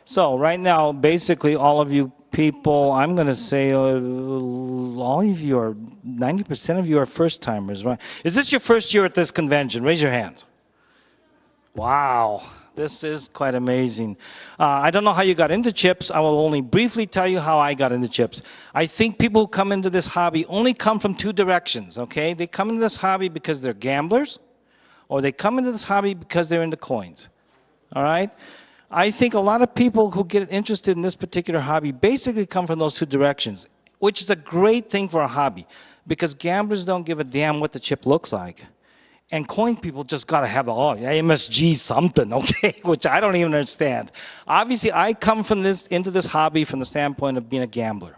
So right now, basically all of you people, I'm going to say all of you are, 90% of you are first timers, right? Is this your first year at this convention? Raise your hand. Wow, this is quite amazing. I don't know how you got into chips. I will only briefly tell you how I got into chips. I think people who come into this hobby only come from two directions, okay? They come into this hobby because they're gamblers, or they come into this hobby because they're into coins, all right? I think a lot of people who get interested in this particular hobby basically come from those two directions, which is a great thing for a hobby, because gamblers don't give a damn what the chip looks like. And coin people just got to have MSG something, okay, which I don't even understand. Obviously, I come from into this hobby from the standpoint of being a gambler.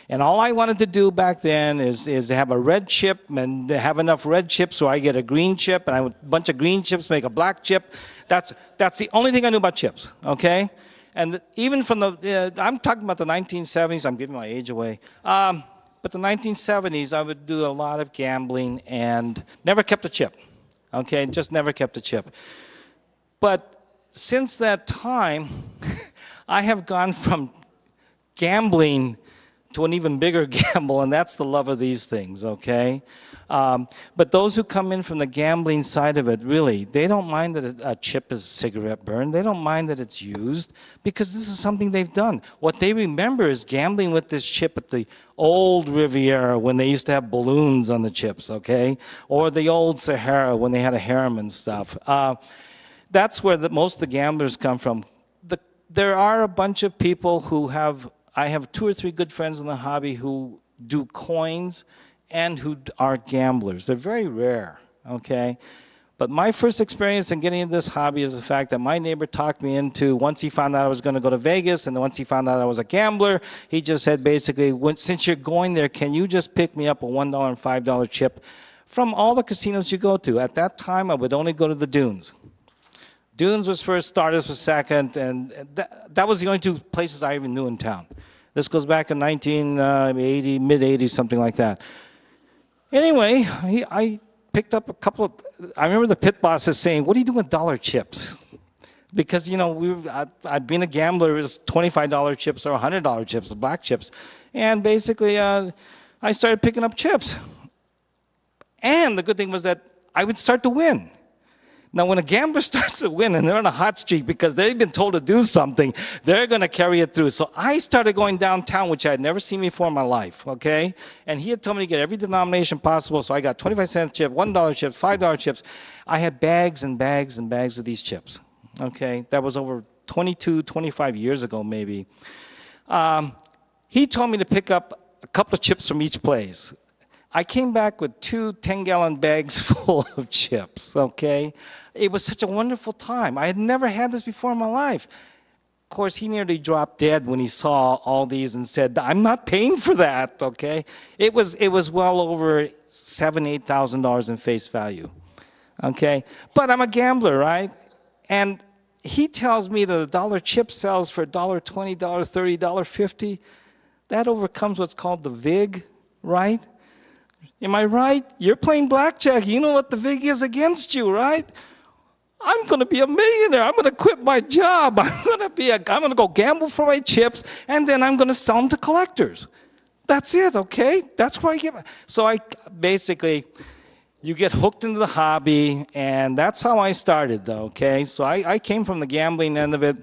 And all I wanted to do back then is to have a red chip and have enough red chips so I get a green chip, and a bunch of green chips make a black chip. That's the only thing I knew about chips, okay? And even from I'm talking about the 1970s, I'm giving my age away. But the 1970s, I would do a lot of gambling and never kept a chip, okay? Just never kept a chip. But since that time, I have gone from gambling to an even bigger gamble, and that's the love of these things, okay? But those who come in from the gambling side of it, really, they don't mind that a chip is cigarette burn. They don't mind that it's used, because this is something they've done. What they remember is gambling with this chip at the old Riviera when they used to have balloons on the chips, okay? Or the old Sahara when they had a harem and stuff. That's where most of the gamblers come from. There are a bunch of people who I have 2 or 3 good friends in the hobby who do coins and who are gamblers. They're very rare, okay? But my first experience in getting into this hobby is the fact that my neighbor talked me into, once he found out I was going to go to Vegas, and then once he found out I was a gambler, he just said basically, since you're going there, can you just pick me up a $1 and $5 chip from all the casinos you go to? At that time, I would only go to the Dunes. Dunes was first, Stardust was second, and that was the only 2 places I even knew in town. This goes back in 1980, mid-80s, something like that. Anyway, I picked up a couple of, I remember the pit bosses saying, what are you doing with dollar chips? Because, you know, I'd been a gambler, it was $25 chips or $100 chips, black chips. And basically, I started picking up chips. And the good thing was that I would start to win. Now, when a gambler starts to win and they're on a hot streak because they've been told to do something, they're going to carry it through. So I started going downtown, which I had never seen before in my life, okay? And he had told me to get every denomination possible, so I got 25-cent chip, $1 chips, $5 chips. I had bags and bags and bags of these chips, okay? That was over 22, 25 years ago, maybe. He told me to pick up a couple of chips from each place. I came back with 2 10-gallon bags full of chips, okay? It was such a wonderful time. I had never had this before in my life. Of course, he nearly dropped dead when he saw all these and said, I'm not paying for that, okay? It was well over $7,000, $8,000 in face value, okay? But I'm a gambler, right? And he tells me that a dollar chip sells for $1.20, $1.30, $1.50. That overcomes what's called the VIG, right? Am I right? You're playing blackjack. You know what the VIG is against you, right? I'm going to be a millionaire. I'm going to quit my job. I'm going to go gamble for my chips, and then I'm going to sell them to collectors. That's it, okay? That's where I get. So you get hooked into the hobby, and that's how I started, though, okay? So I came from the gambling end of it,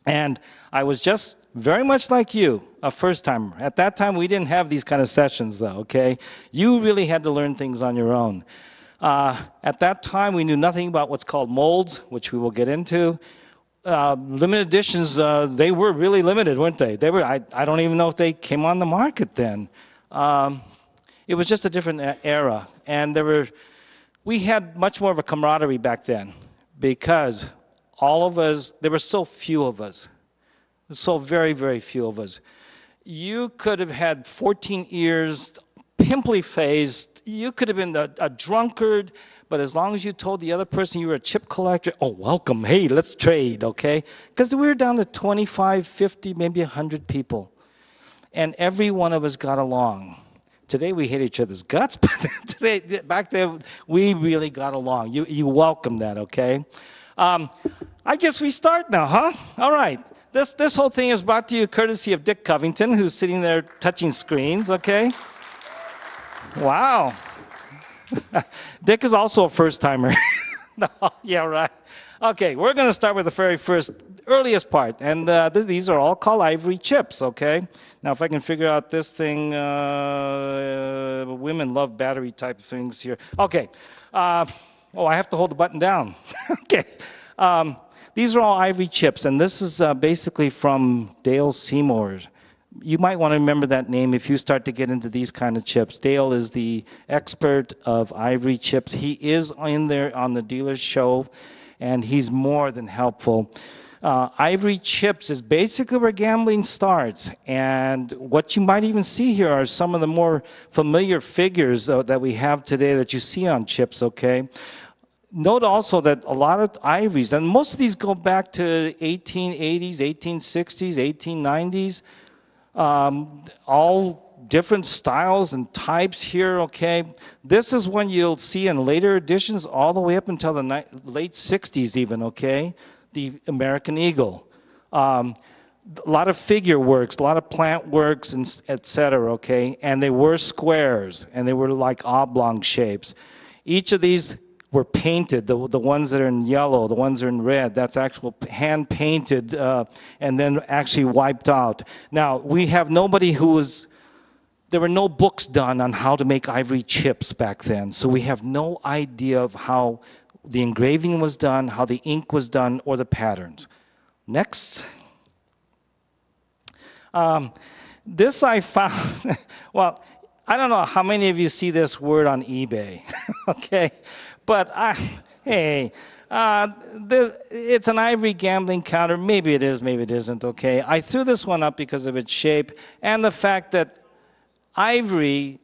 and I was just very much like you, a first-timer. At that time, we didn't have these kind of sessions, though, okay? You really had to learn things on your own. At that time, we knew nothing about what's called molds, which we will get into. Limited editions, they were really limited, weren't they? I don't even know if they came on the market then. It was just a different era. And we had much more of a camaraderie back then, because all of us, there were so few of us. So very, very few of us. You could have had 14 ears, pimply faced. You could have been a drunkard, but as long as you told the other person you were a chip collector, oh, welcome, hey, let's trade, okay? Because we were down to 25, 50, maybe 100 people. And every one of us got along. Today we hate each other's guts, but back then we really got along. You welcome that, okay? I guess we start now, huh? All right. This whole thing is brought to you courtesy of Dick Covington, who's sitting there touching screens, okay? Wow. Dick is also a first-timer. No, yeah, right. Okay, we're going to start with the very first, earliest part, and these are all called ivory chips, okay? Now, if I can figure out this thing, women love battery-type things here. Okay. Oh, I have to hold the button down. Okay. These are all ivory chips, and this is basically from Dale Seymour. You might want to remember that name if you start to get into these kind of chips. Dale is the expert of ivory chips. He is in there on the dealer's show, and he's more than helpful. Ivory chips is basically where gambling starts, and what you might even see here are some of the more familiar figures that we have today that you see on chips, okay? Note also that a lot of ivories, and most of these go back to 1880s, 1860s, 1890s, all different styles and types here, okay? This is one you'll see in later editions all the way up until the late 60s even, okay? The American Eagle. A lot of figure works, a lot of plant works, and et cetera, okay? And they were squares, and they were like oblong shapes. Each of these were painted, the ones that are in yellow, the ones that are in red, that's actual hand painted and then actually wiped out. Now, we have nobody who was, there were no books done on how to make ivory chips back then, so we have no idea of how the engraving was done, how the ink was done, or the patterns. Next. This I found, well, I don't know how many of you see this word on eBay, okay? But hey, it's an ivory gambling counter. Maybe it is, maybe it isn't, okay? I threw this one up because of its shape and the fact that ivory,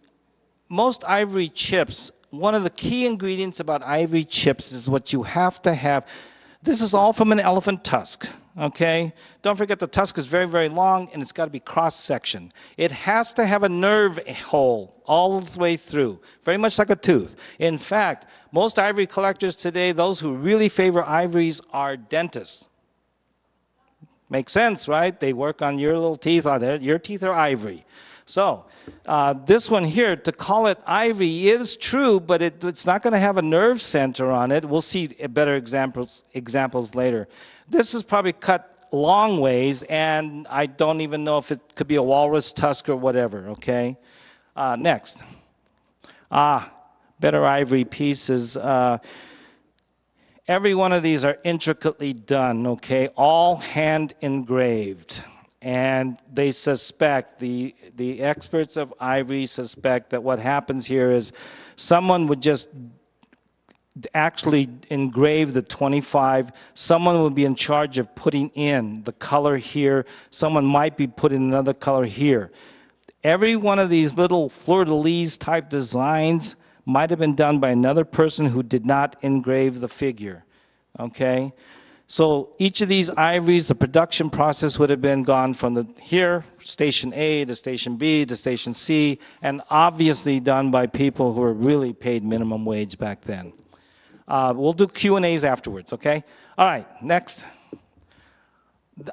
most ivory chips, one of the key ingredients about ivory chips is what you have to have. This is all from an elephant tusk, okay? Don't forget the tusk is very, very long, and it's got to be cross-section. It has to have a nerve hole all the way through, very much like a tooth. In fact, most ivory collectors today, those who really favor ivories, are dentists. Makes sense, right? They work on your little teeth out there. Your teeth are ivory. So this one here, to call it ivory is true, but it's not going to have a nerve center on it. We'll see better examples later. This is probably cut long ways, and I don't even know if it could be a walrus tusk or whatever, okay? Next. Better ivory pieces. Every one of these are intricately done, okay? All hand engraved. And they suspect, the experts of ivory suspect that what happens here is someone would just actually engrave the 25. Someone would be in charge of putting in the color here. Someone might be putting another color here. Every one of these little fleur-de-lis type designs might have been done by another person who did not engrave the figure, okay? So each of these ivories, the production process would have been gone from here, station A to station B to station C, and obviously done by people who were really paid minimum wage back then. We'll do Q&As afterwards, okay? All right, next.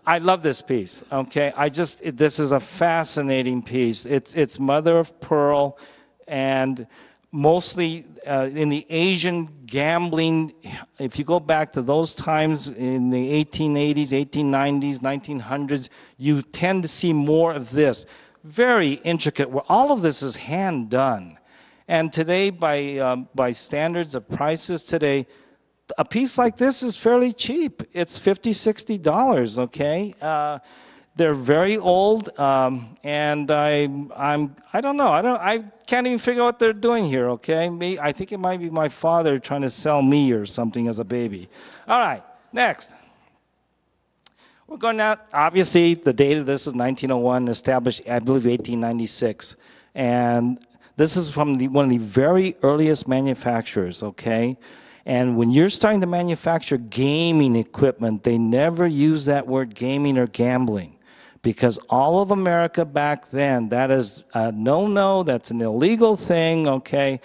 I love this piece, okay? This is a fascinating piece. It's mother of pearl, and mostly in the Asian gambling, if you go back to those times in the 1880s, 1890s, 1900s, you tend to see more of this. Very intricate, where all of this is hand done. And today, by standards of prices today, a piece like this is fairly cheap. It's $50, $60, okay? They're very old, and I don't know. I can't even figure out what they're doing here, okay? I think it might be my father trying to sell me or something as a baby. All right, next. We're going now, obviously, the date of this is 1901, established, I believe, 1896. And this is from one of the very earliest manufacturers, okay? And when you're starting to manufacture gaming equipment, they never use that word gaming or gambling. Because all of America back then, that is a no-no, that's an illegal thing, okay?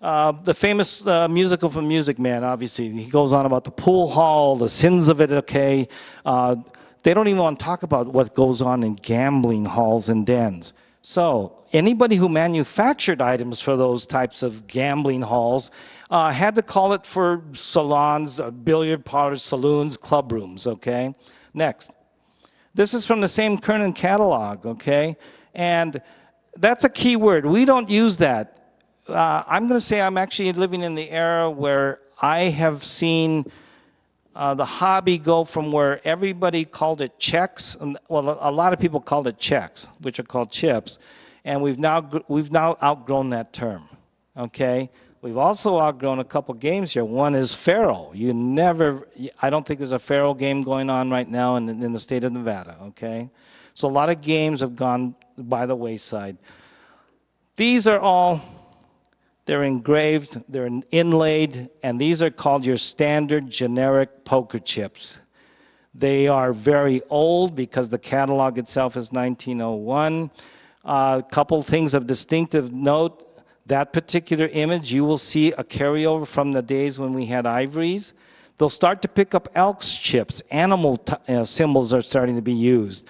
The famous musical from Music Man, obviously. He goes on about the pool hall, the sins of it, okay? They don't even want to talk about what goes on in gambling halls and dens. So anybody who manufactured items for those types of gambling halls had to call it for salons, billiard parlors, saloons, club rooms, okay? Next. This is from the same Kernan catalog, okay? And that's a key word. We don't use that. I'm going to say I'm actually living in the era where I have seen the hobby go from where everybody called it checks, well, a lot of people called it checks, which are called chips, and we've now outgrown that term, okay? We've also outgrown a couple games here. One is Faro. I don't think there's a Faro game going on right now in the state of Nevada, okay? So a lot of games have gone by the wayside. These are all, they're engraved, they're inlaid, and these are called your standard generic poker chips. They are very old because the catalog itself is 1901. A couple things of distinctive note. That particular image, you will see a carryover from the days when we had ivories. They'll start to pick up Elks chips. Animal symbols are starting to be used.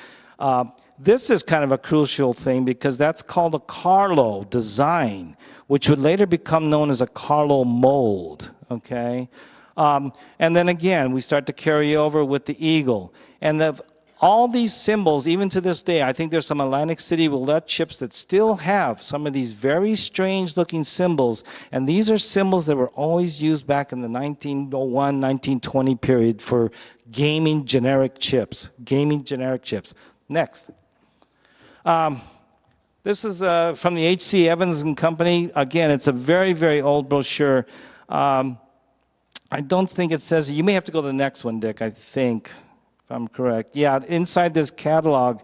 This is kind of a crucial thing because that's called a Carlo design, which would later become known as a Carlo mold, okay? And then again, we start to carry over with the eagle. And all these symbols, even to this day, I think there's some Atlantic City roulette chips that still have some of these very strange looking symbols. And these are symbols that were always used back in the 1901, 1920 period for gaming generic chips. Gaming generic chips. Next. This is from the H.C. Evans and Company. Again, it's a very, very old brochure. I don't think it says, you may have to go to the next one, Dick, I think. If I'm correct. Yeah, inside this catalog.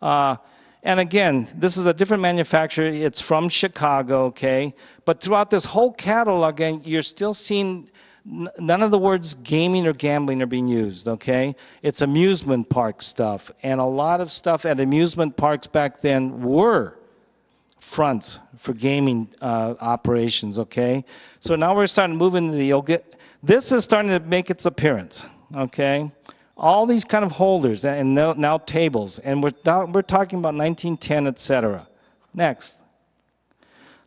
And again, this is a different manufacturer. It's from Chicago, okay? But throughout this whole catalog, again, you're still seeing none of the words gaming or gambling are being used, okay? It's amusement park stuff. And a lot of stuff at amusement parks back then were fronts for gaming operations, okay? So now we're starting to move into this is starting to make its appearance, okay? All these kind of holders and now tables, and we're talking about 1910, etc. Next.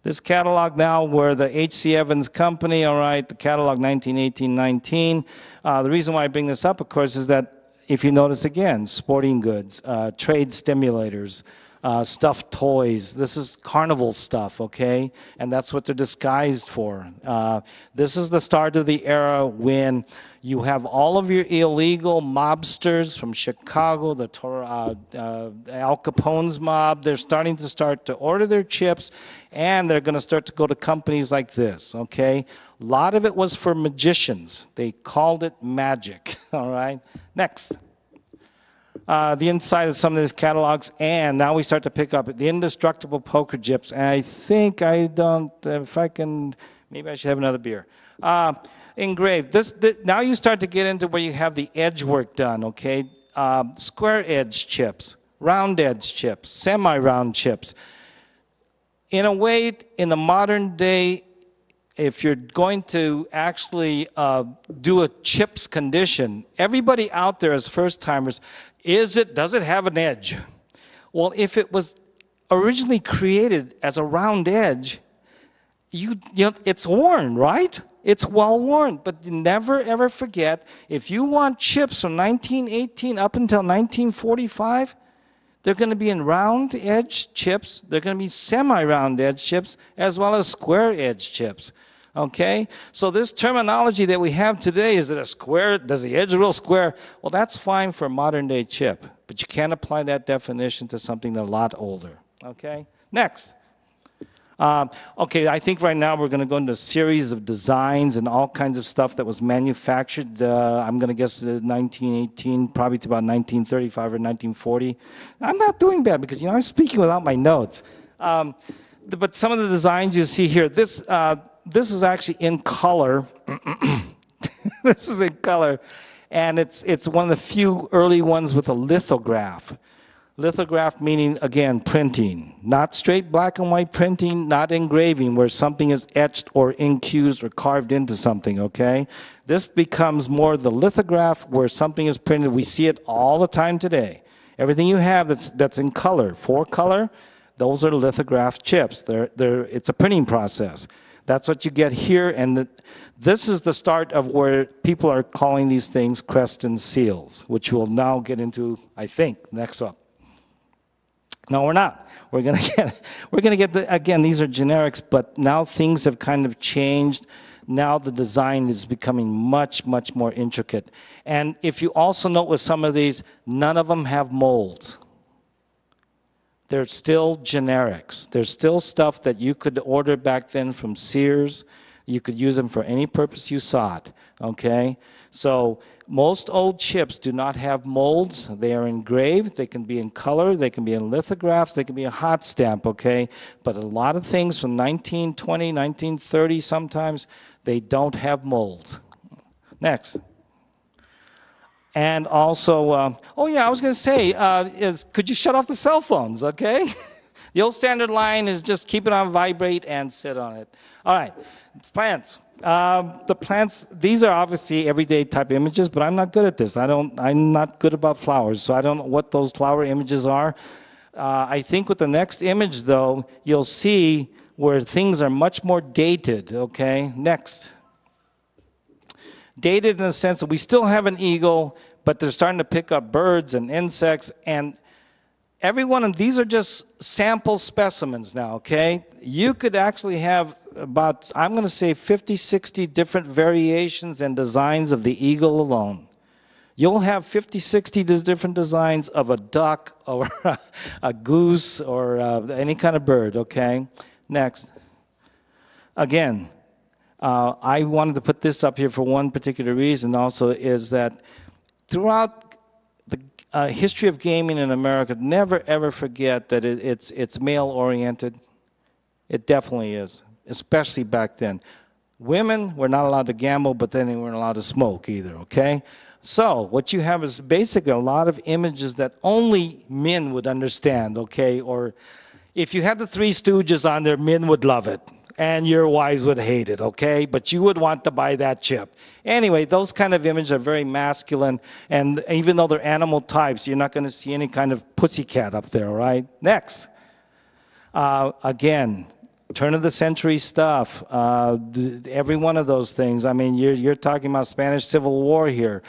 This catalog now where the H.C. Evans Company, all right, the catalog 1918-19. The reason why I bring this up, of course, is that if you notice again, sporting goods, trade stimulators, stuffed toys. This is carnival stuff, okay? And that's what they're disguised for. This is the start of the era when you have all of your illegal mobsters from Chicago, the Al Capone's mob. They're starting to order their chips, and they're going to start to go to companies like this, okay? A lot of it was for magicians. They called it magic, all right? Next. The inside of some of these catalogs, and now we start to pick up the indestructible poker chips. And I think if I can, maybe I should have another beer. Engraved. Now you start to get into where you have the edge work done, okay? Square edge chips, round edge chips, semi-round chips. In a way, in the modern day, if you're going to actually do a chips condition, everybody out there as first-timers, does it have an edge? Well, if it was originally created as a round edge, you know, it's worn, right? It's well worn, but never ever forget, if you want chips from 1918 up until 1945, they're going to be in round edge chips, they're going to be semi-round edge chips, as well as square edge chips. Okay, so this terminology that we have today, is it a square, does the edge real square? Well, that's fine for a modern day chip, but you can't apply that definition to something a lot older. Okay, next. Okay, I think right now we're going to go into a series of designs and all kinds of stuff that was manufactured, I'm going to guess 1918, probably to about 1935 or 1940. I'm not doing bad because, you know, I'm speaking without my notes. But some of the designs you see here, this is actually in color. This is in color, and it's one of the few early ones with a lithograph. Lithograph meaning, again, printing. Not straight black and white printing, not engraving, where something is etched or infused or carved into something, okay? This becomes more the lithograph, where something is printed. We see it all the time today. Everything you have that's in color, 4-color, those are lithograph chips. It's a printing process. That's what you get here, and this is the start of where people are calling these things Creston seals, which we'll now get into, I think, next up. No, we're not. We're gonna get again, these are generics, but now things have kind of changed. Now the design is becoming much, much more intricate. And if you also note with some of these, none of them have molds. They're still generics. There's still stuff that you could order back then from Sears. You could use them for any purpose you sought, okay? So most old chips do not have molds. They are engraved. They can be in color. They can be in lithographs. They can be a hot stamp, okay? But a lot of things from 1920, 1930 sometimes, they don't have molds. Next. And also, oh yeah, I was going to say, could you shut off the cell phones, okay? The old standard line is just keep it on vibrate and sit on it. All right, plants. The plants, these are obviously everyday type images, but I'm not good at this. I'm not good about flowers, so I don't know what those flower images are. I think with the next image, though, you'll see where things are much more dated, okay? Next. Dated in the sense that we still have an eagle, but they're starting to pick up birds and insects, and every one of these are just sample specimens now, okay? You could actually have about, I'm going to say 50, 60 different variations and designs of the eagle alone. You'll have 50, 60 different designs of a duck or a goose or any kind of bird, okay? Next. Again, I wanted to put this up here for one particular reason also, is that throughout the history of gaming in America, never ever forget that it's male-oriented. It definitely is, especially back then. Women were not allowed to gamble, but then they weren't allowed to smoke either, okay? So what you have is basically a lot of images that only men would understand, okay? Or if you had the Three Stooges on there, men would love it. And your wives would hate it, okay? But you would want to buy that chip. Anyway, those kind of images are very masculine, and even though they're animal types, you're not going to see any kind of pussycat up there, right? Next. Again, turn of the century stuff. Every one of those things. I mean, you're talking about Spanish Civil War here.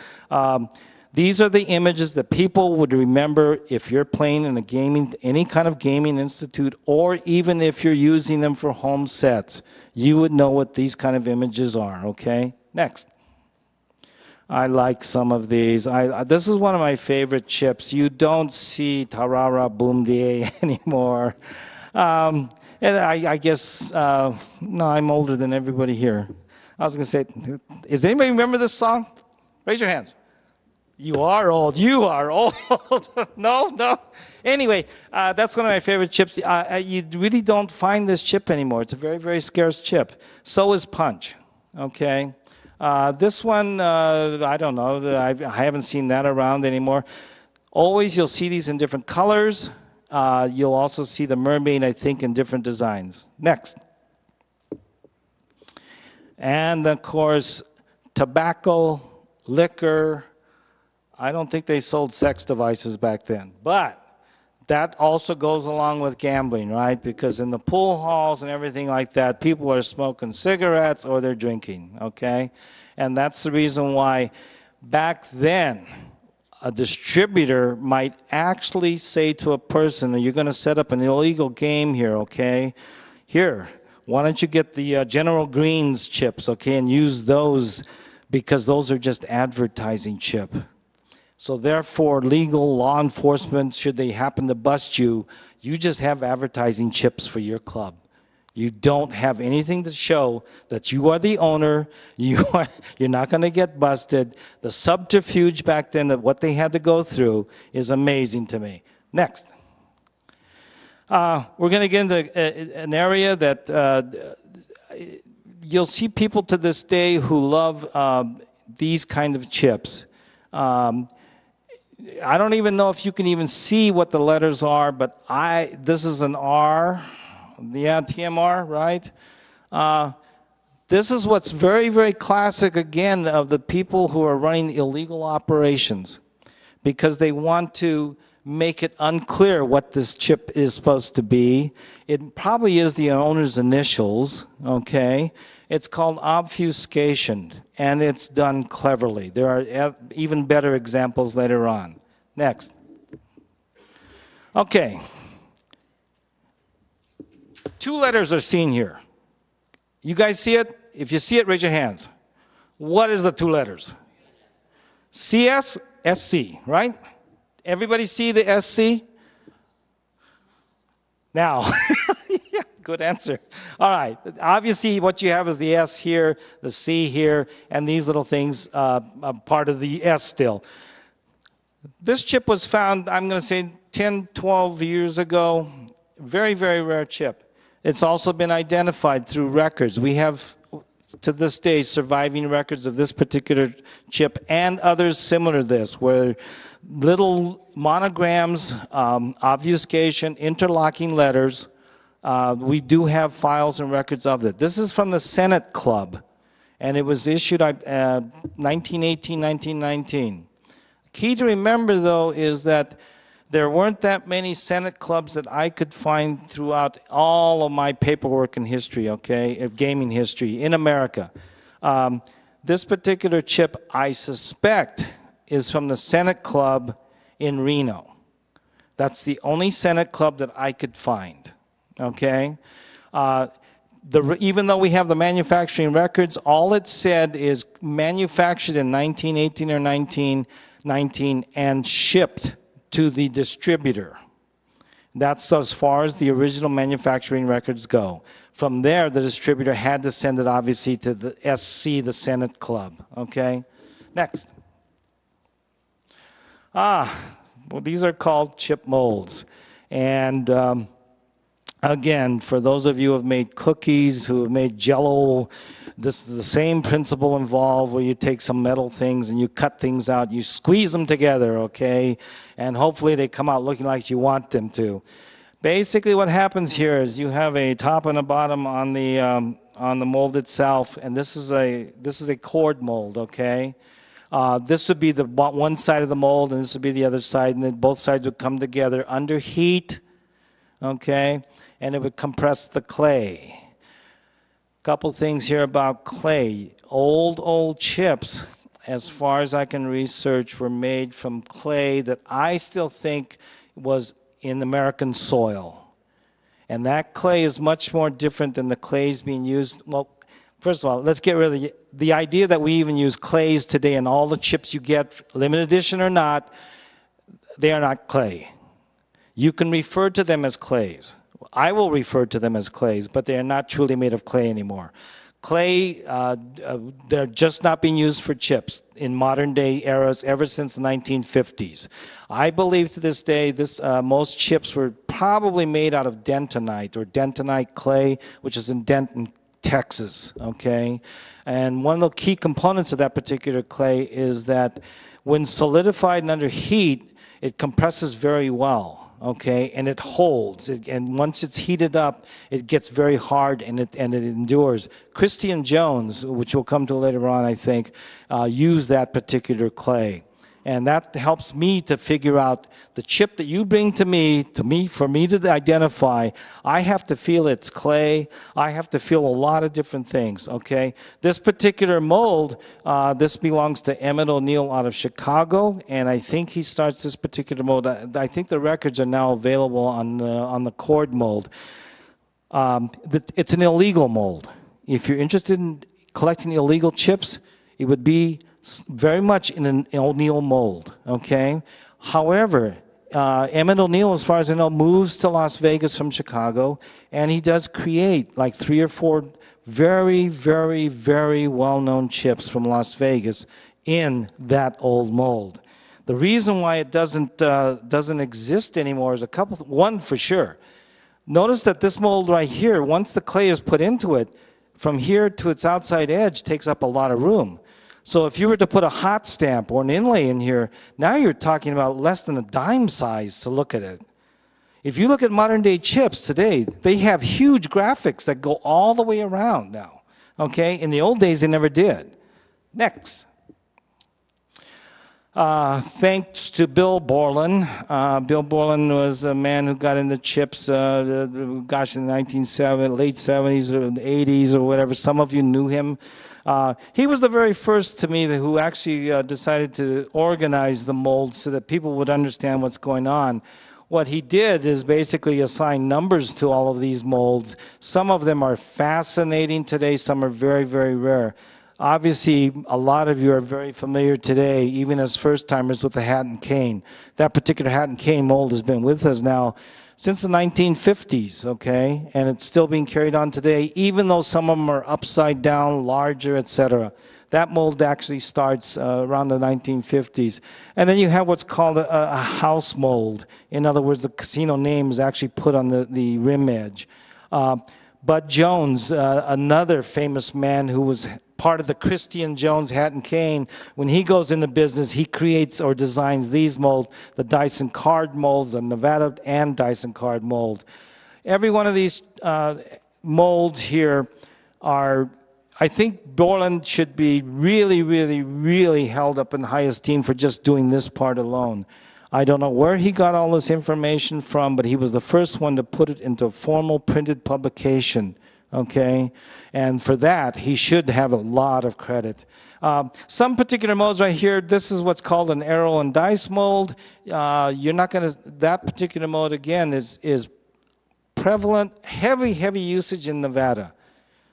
These are the images that people would remember if you're playing in a gaming, any kind of gaming institute, or even if you're using them for home sets. You would know what these kind of images are, okay? Next. I like some of these. This is one of my favorite chips. You don't see Tarara Boom Die anymore. And I guess, no, I'm older than everybody here. I was going to say, does anybody remember this song? Raise your hands. You are old. You are old. No. Anyway, that's one of my favorite chips. You really don't find this chip anymore. It's a very, very scarce chip. So is Punch. Okay. This one, I don't know. I haven't seen that around anymore. Always you'll see these in different colors. You'll also see the mermaid, I think, in different designs. Next. And, of course, tobacco, liquor. I don't think they sold sex devices back then. But that also goes along with gambling, right? Because in the pool halls and everything like that, people are smoking cigarettes or they're drinking, okay? And that's the reason why back then, a distributor might actually say to a person, you're going to set up an illegal game here, okay? Here, why don't you get the General Greens chips, okay, and use those because those are just advertising chip. So therefore, legal law enforcement, should they happen to bust you, you just have advertising chips for your club. You don't have anything to show that you are the owner. You're not going to get busted. The subterfuge back then, that what they had to go through, is amazing to me. Next. We're going to get into an area that you'll see people to this day who love these kind of chips. I don't even know if you can even see what the letters are, but this is an R, yeah, TMR, right? This is what's very, very classic, again, of the people who are running illegal operations, because they want to make it unclear what this chip is supposed to be. It probably is the owner's initials, okay? It's called obfuscation, and it's done cleverly. There are even better examples later on. Next. Okay. 2 letters are seen here. You guys see it? If you see it, raise your hands. What is the 2 letters? CS, SC, right? Everybody see the SC? Now, yeah, good answer. All right, obviously what you have is the S here, the C here, and these little things are part of the S still. This chip was found, I'm going to say 10, 12 years ago. Very, very rare chip. It's also been identified through records. We have, to this day, surviving records of this particular chip and others similar to this, where little monograms, obfuscation, interlocking letters. We do have files and records of it. This is from the Senate Club, and it was issued 1918, 1919. Key to remember, though, is that there weren't that many Senate clubs that I could find throughout all of my paperwork and history, okay, of gaming history in America. This particular chip, I suspect, is from the Senate Club in Reno. That's the only Senate Club that I could find, okay? Even though we have the manufacturing records, all it said is manufactured in 1918 or 1919 and shipped to the distributor. That's as far as the original manufacturing records go. From there, the distributor had to send it, obviously, to the SC, the Senate Club, okay? Next. Well, these are called chip molds. And again, for those of you who have made cookies, who have made Jell-O, this is the same principle involved, where you take some metal things and you cut things out, you squeeze them together, okay? And hopefully they come out looking like you want them to. Basically what happens here is you have a top and a bottom on the mold itself, and this is a cord mold, okay? This would be the one side of the mold, and this would be the other side, and then both sides would come together under heat, okay? And it would compress the clay. Couple things here about clay. Old chips, as far as I can research, were made from clay that I still think was in American soil. And that clay is much more different than the clays being used. Well, first of all, let's get rid of the idea that we even use clays today, and all the chips you get, limited edition or not, they are not clay. You can refer to them as clays. I will refer to them as clays, but they are not truly made of clay anymore. Clay, they're just not being used for chips in modern day eras ever since the 1950s. I believe to this day, most chips were probably made out of dentonite or dentonite clay, which is in Denton, Texas, okay? And one of the key components of that particular clay is that when solidified and under heat, it compresses very well. Okay, and it holds, and once it's heated up, it gets very hard and it endures. Christian Jones, which we'll come to later on, I think, used that particular clay. And that helps me to figure out the chip that you bring to me, for me to identify. I have to feel it's clay. I have to feel a lot of different things, okay? This particular mold, this belongs to Emmett O'Neill out of Chicago, and I think he starts this particular mold. I think the records are now available on the cord mold. It's an illegal mold. If you're interested in collecting illegal chips, it would be very much in an O'Neill mold, okay? However, Emmett O'Neill, as far as I know, moves to Las Vegas from Chicago, and he does create like 3 or 4 very, very, very well-known chips from Las Vegas in that old mold. The reason why it doesn't exist anymore is one for sure. Notice that this mold right here, once the clay is put into it, from here to its outside edge takes up a lot of room. So if you were to put a hot stamp or an inlay in here, now you're talking about less than a dime size to look at it. If you look at modern day chips today, they have huge graphics that go all the way around now. Okay? In the old days, they never did. Next. Thanks to Bill Borland. Bill Borland was a man who got into chips, gosh, in the late 70s or the 80s or whatever. Some of you knew him. He was the very first to me who actually decided to organize the molds so that people would understand what's going on. What he did is basically assign numbers to all of these molds. Some of them are fascinating today. Some are very, very rare. Obviously, a lot of you are very familiar today, even as first-timers, with the hat and cane. That particular hat and cane mold has been with us now since the 1950s, okay? And it's still being carried on today, even though some of them are upside down, larger, etc. That mold actually starts around the 1950s. And then you have what's called a house mold. In other words, the casino name is actually put on the rim edge. Bud Jones, another famous man who was part of the Christian Jones hat and cane, when he goes into business, he creates or designs these molds, the Dyson card molds, the Nevada and Dyson card mold. Every one of these molds here are, I think Borland should be really, really, really held up in high esteem for just doing this part alone. I don't know where he got all this information from, but he was the first one to put it into a formal printed publication, okay? And for that, he should have a lot of credit. Some particular molds right here, this is what's called an arrow and dice mold. You're not gonna, that particular mold again is prevalent, heavy usage in Nevada.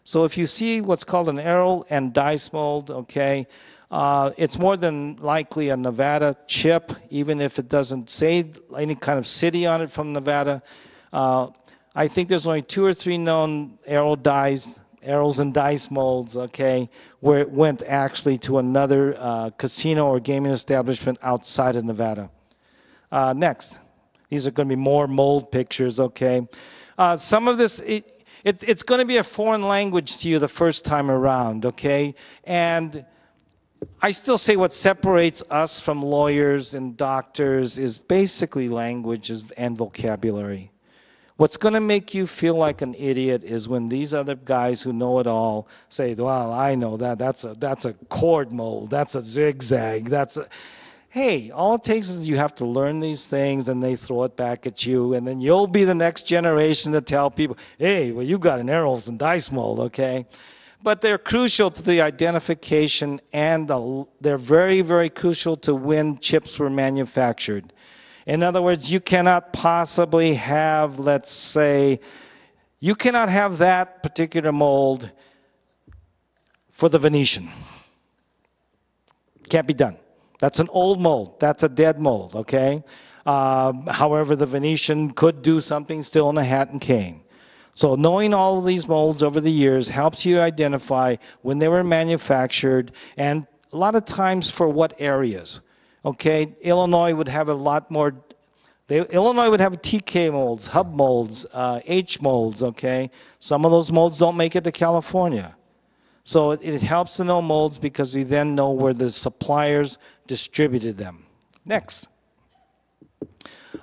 So if you see what's called an arrow and dice mold, okay, it's more than likely a Nevada chip, even if it doesn't say any kind of city on it from Nevada. I think there's only 2 or 3 known arrows and dice molds, okay, where it went actually to another casino or gaming establishment outside of Nevada. Next. These are going to be more mold pictures, okay. Some of this, it's going to be a foreign language to you the first time around, okay, and I still say what separates us from lawyers and doctors is basically language and vocabulary. What's going to make you feel like an idiot is when these other guys who know it all say, well, I know that, that's a chord mold, that's a zigzag, that's a... Hey, all it takes is you have to learn these things and they throw it back at you, and then you'll be the next generation to tell people, hey, well, you got an arrows and dice mold, okay? But they're crucial to the identification, and they're very, very crucial to when chips were manufactured. In other words, you cannot possibly have, let's say, you cannot have that particular mold for the Venetian. Can't be done. That's an old mold. That's a dead mold, okay? However, the Venetian could do something still in a hat and cane. So knowing all of these molds over the years helps you identify when they were manufactured, and a lot of times for what areas. Okay, Illinois would have a lot more, Illinois would have TK molds, hub molds, H molds, okay? Some of those molds don't make it to California. So it helps to know molds because we then know where the suppliers distributed them. Next.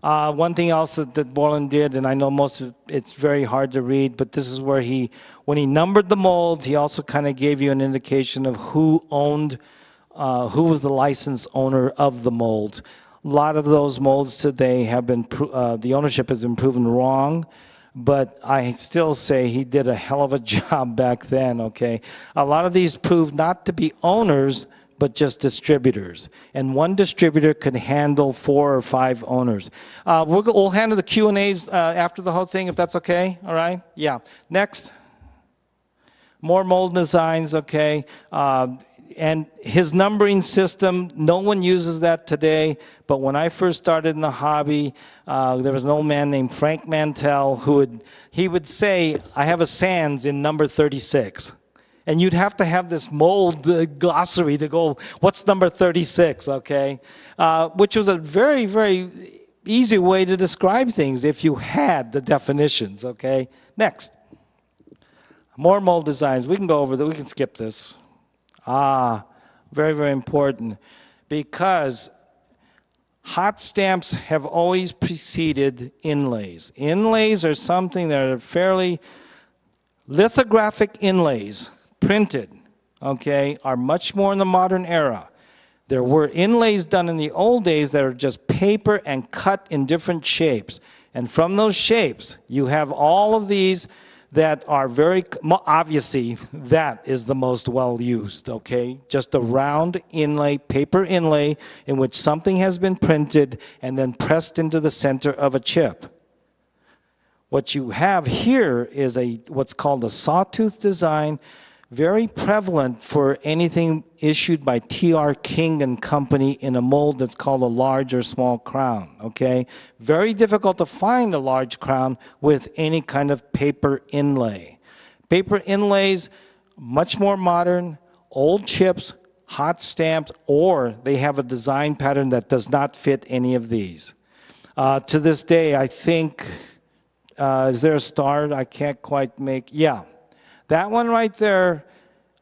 One thing else that Borland did, and I know most of it's very hard to read, but this is where when he numbered the molds, he also kind of gave you an indication of who owned, who was the licensed owner of the molds. A lot of those molds today have been, the ownership has been proven wrong, but I still say he did a hell of a job back then, okay? A lot of these proved not to be owners, but just distributors. And one distributor could handle 4 or 5 owners. We'll handle the Q&As after the whole thing, if that's okay, all right? Yeah. Next. More mold designs, okay. And his numbering system, no one uses that today, but when I first started in the hobby, there was an old man named Frank Mantell he would say, I have a Sands in number 36. And you'd have to have this mold glossary to go, what's number 36, okay? Which was a very, very easy way to describe things if you had the definitions, okay? Next. More mold designs. We can go over that. We can skip this. Very, very important, because hot stamps have always preceded inlays. Inlays are something that are fairly lithographic inlays, printed, okay, are much more in the modern era. There were inlays done in the old days that are just paper and cut in different shapes. And from those shapes, you have all of these that are very, obviously, that is the most well used, okay? Just a round inlay, paper inlay, in which something has been printed and then pressed into the center of a chip. What you have here is what's called a sawtooth design, very prevalent for anything issued by T.R. King and Company in a mold that's called a large or small crown, okay? Very difficult to find a large crown with any kind of paper inlay. Paper inlays, much more modern, old chips, hot stamps, or they have a design pattern that does not fit any of these. To this day, I think, is there a star? I can't quite make, yeah. That one right there,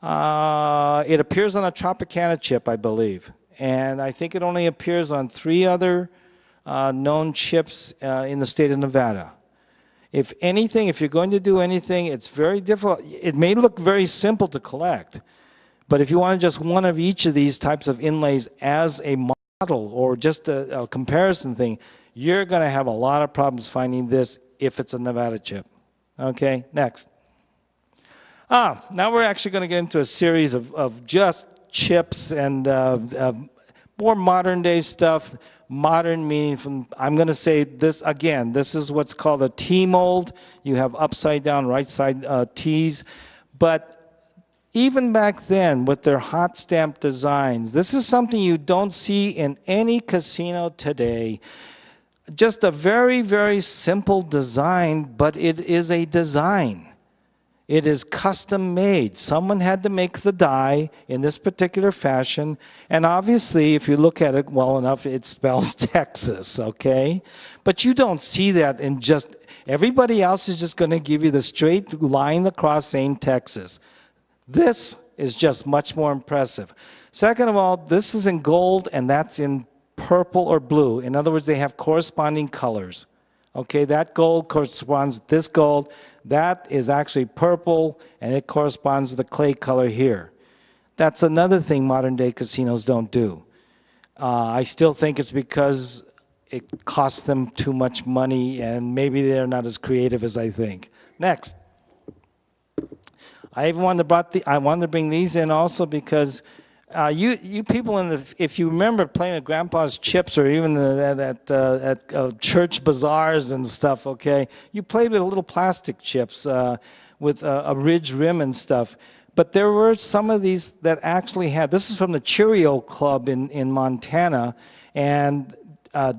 it appears on a Tropicana chip, I believe. And I think it only appears on 3 other known chips in the state of Nevada. If anything, if you're going to do anything, it's very difficult. It may look very simple to collect, but if you want just one of each of these types of inlays as a model or just a comparison thing, you're going to have a lot of problems finding this if it's a Nevada chip. Okay, next. Now we're actually going to get into a series of just chips and more modern day stuff. Modern meaning from, I'm going to say this again, this is what's called a T mold. You have upside down, right side T's. But even back then with their hot stamp designs, this is something you don't see in any casino today. Just a very, very simple design, but it is a design. It is custom made. Someone had to make the die in this particular fashion. And obviously, if you look at it well enough, it spells Texas, okay? But you don't see that in just, everybody else is just going to give you the straight line across saying Texas. This is just much more impressive. Second of all, this is in gold and that's in purple or blue. In other words, they have corresponding colors. Okay, that gold corresponds with this gold. That is actually purple, and it corresponds to the clay color here. That's another thing modern day casinos don't do. I still think it's because it costs them too much money, and maybe they're not as creative as I think. Next. I wanted to bring these in also because you people if you remember playing with Grandpa's chips or even at church bazaars and stuff, okay, you played with little plastic chips with a ridge rim and stuff. But there were some of these that actually had, this is from the Cheerio Club in Montana, and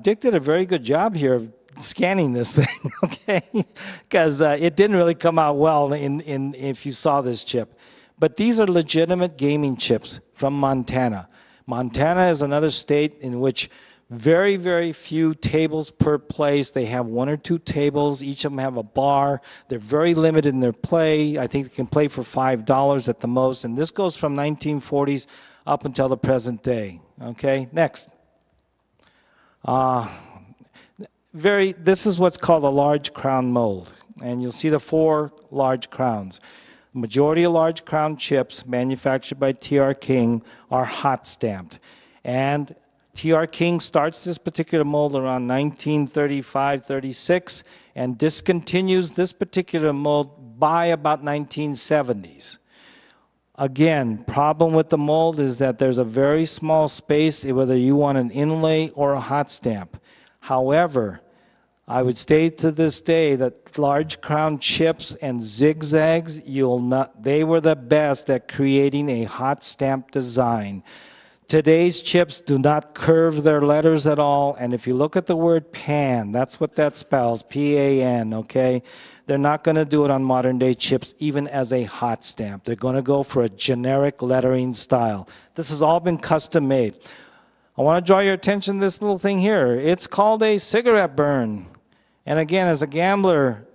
Dick did a very good job here of scanning this thing, okay, because it didn't really come out well if you saw this chip. But these are legitimate gaming chips from Montana. Montana is another state in which very, very few tables per place. They have 1 or 2 tables. Each of them have a bar. They're very limited in their play. I think they can play for $5 at the most. And this goes from 1940s up until the present day. Okay, next. This is what's called a large crown mold. And you'll see the 4 large crowns. The majority of large crown chips manufactured by T.R. King are hot stamped. And T.R. King starts this particular mold around 1935-36 and discontinues this particular mold by about 1970s. Again, problem with the mold is that there's a very small space whether you want an inlay or a hot stamp. However, I would state to this day that large crown chips and zigzags, they were the best at creating a hot stamp design. Today's chips do not curve their letters at all, and if you look at the word pan, that's what that spells, P-A-N, okay? They're not going to do it on modern day chips even as a hot stamp. They're going to go for a generic lettering style. This has all been custom made. I want to draw your attention to this little thing here. It's called a cigarette burn. And again, as a gambler,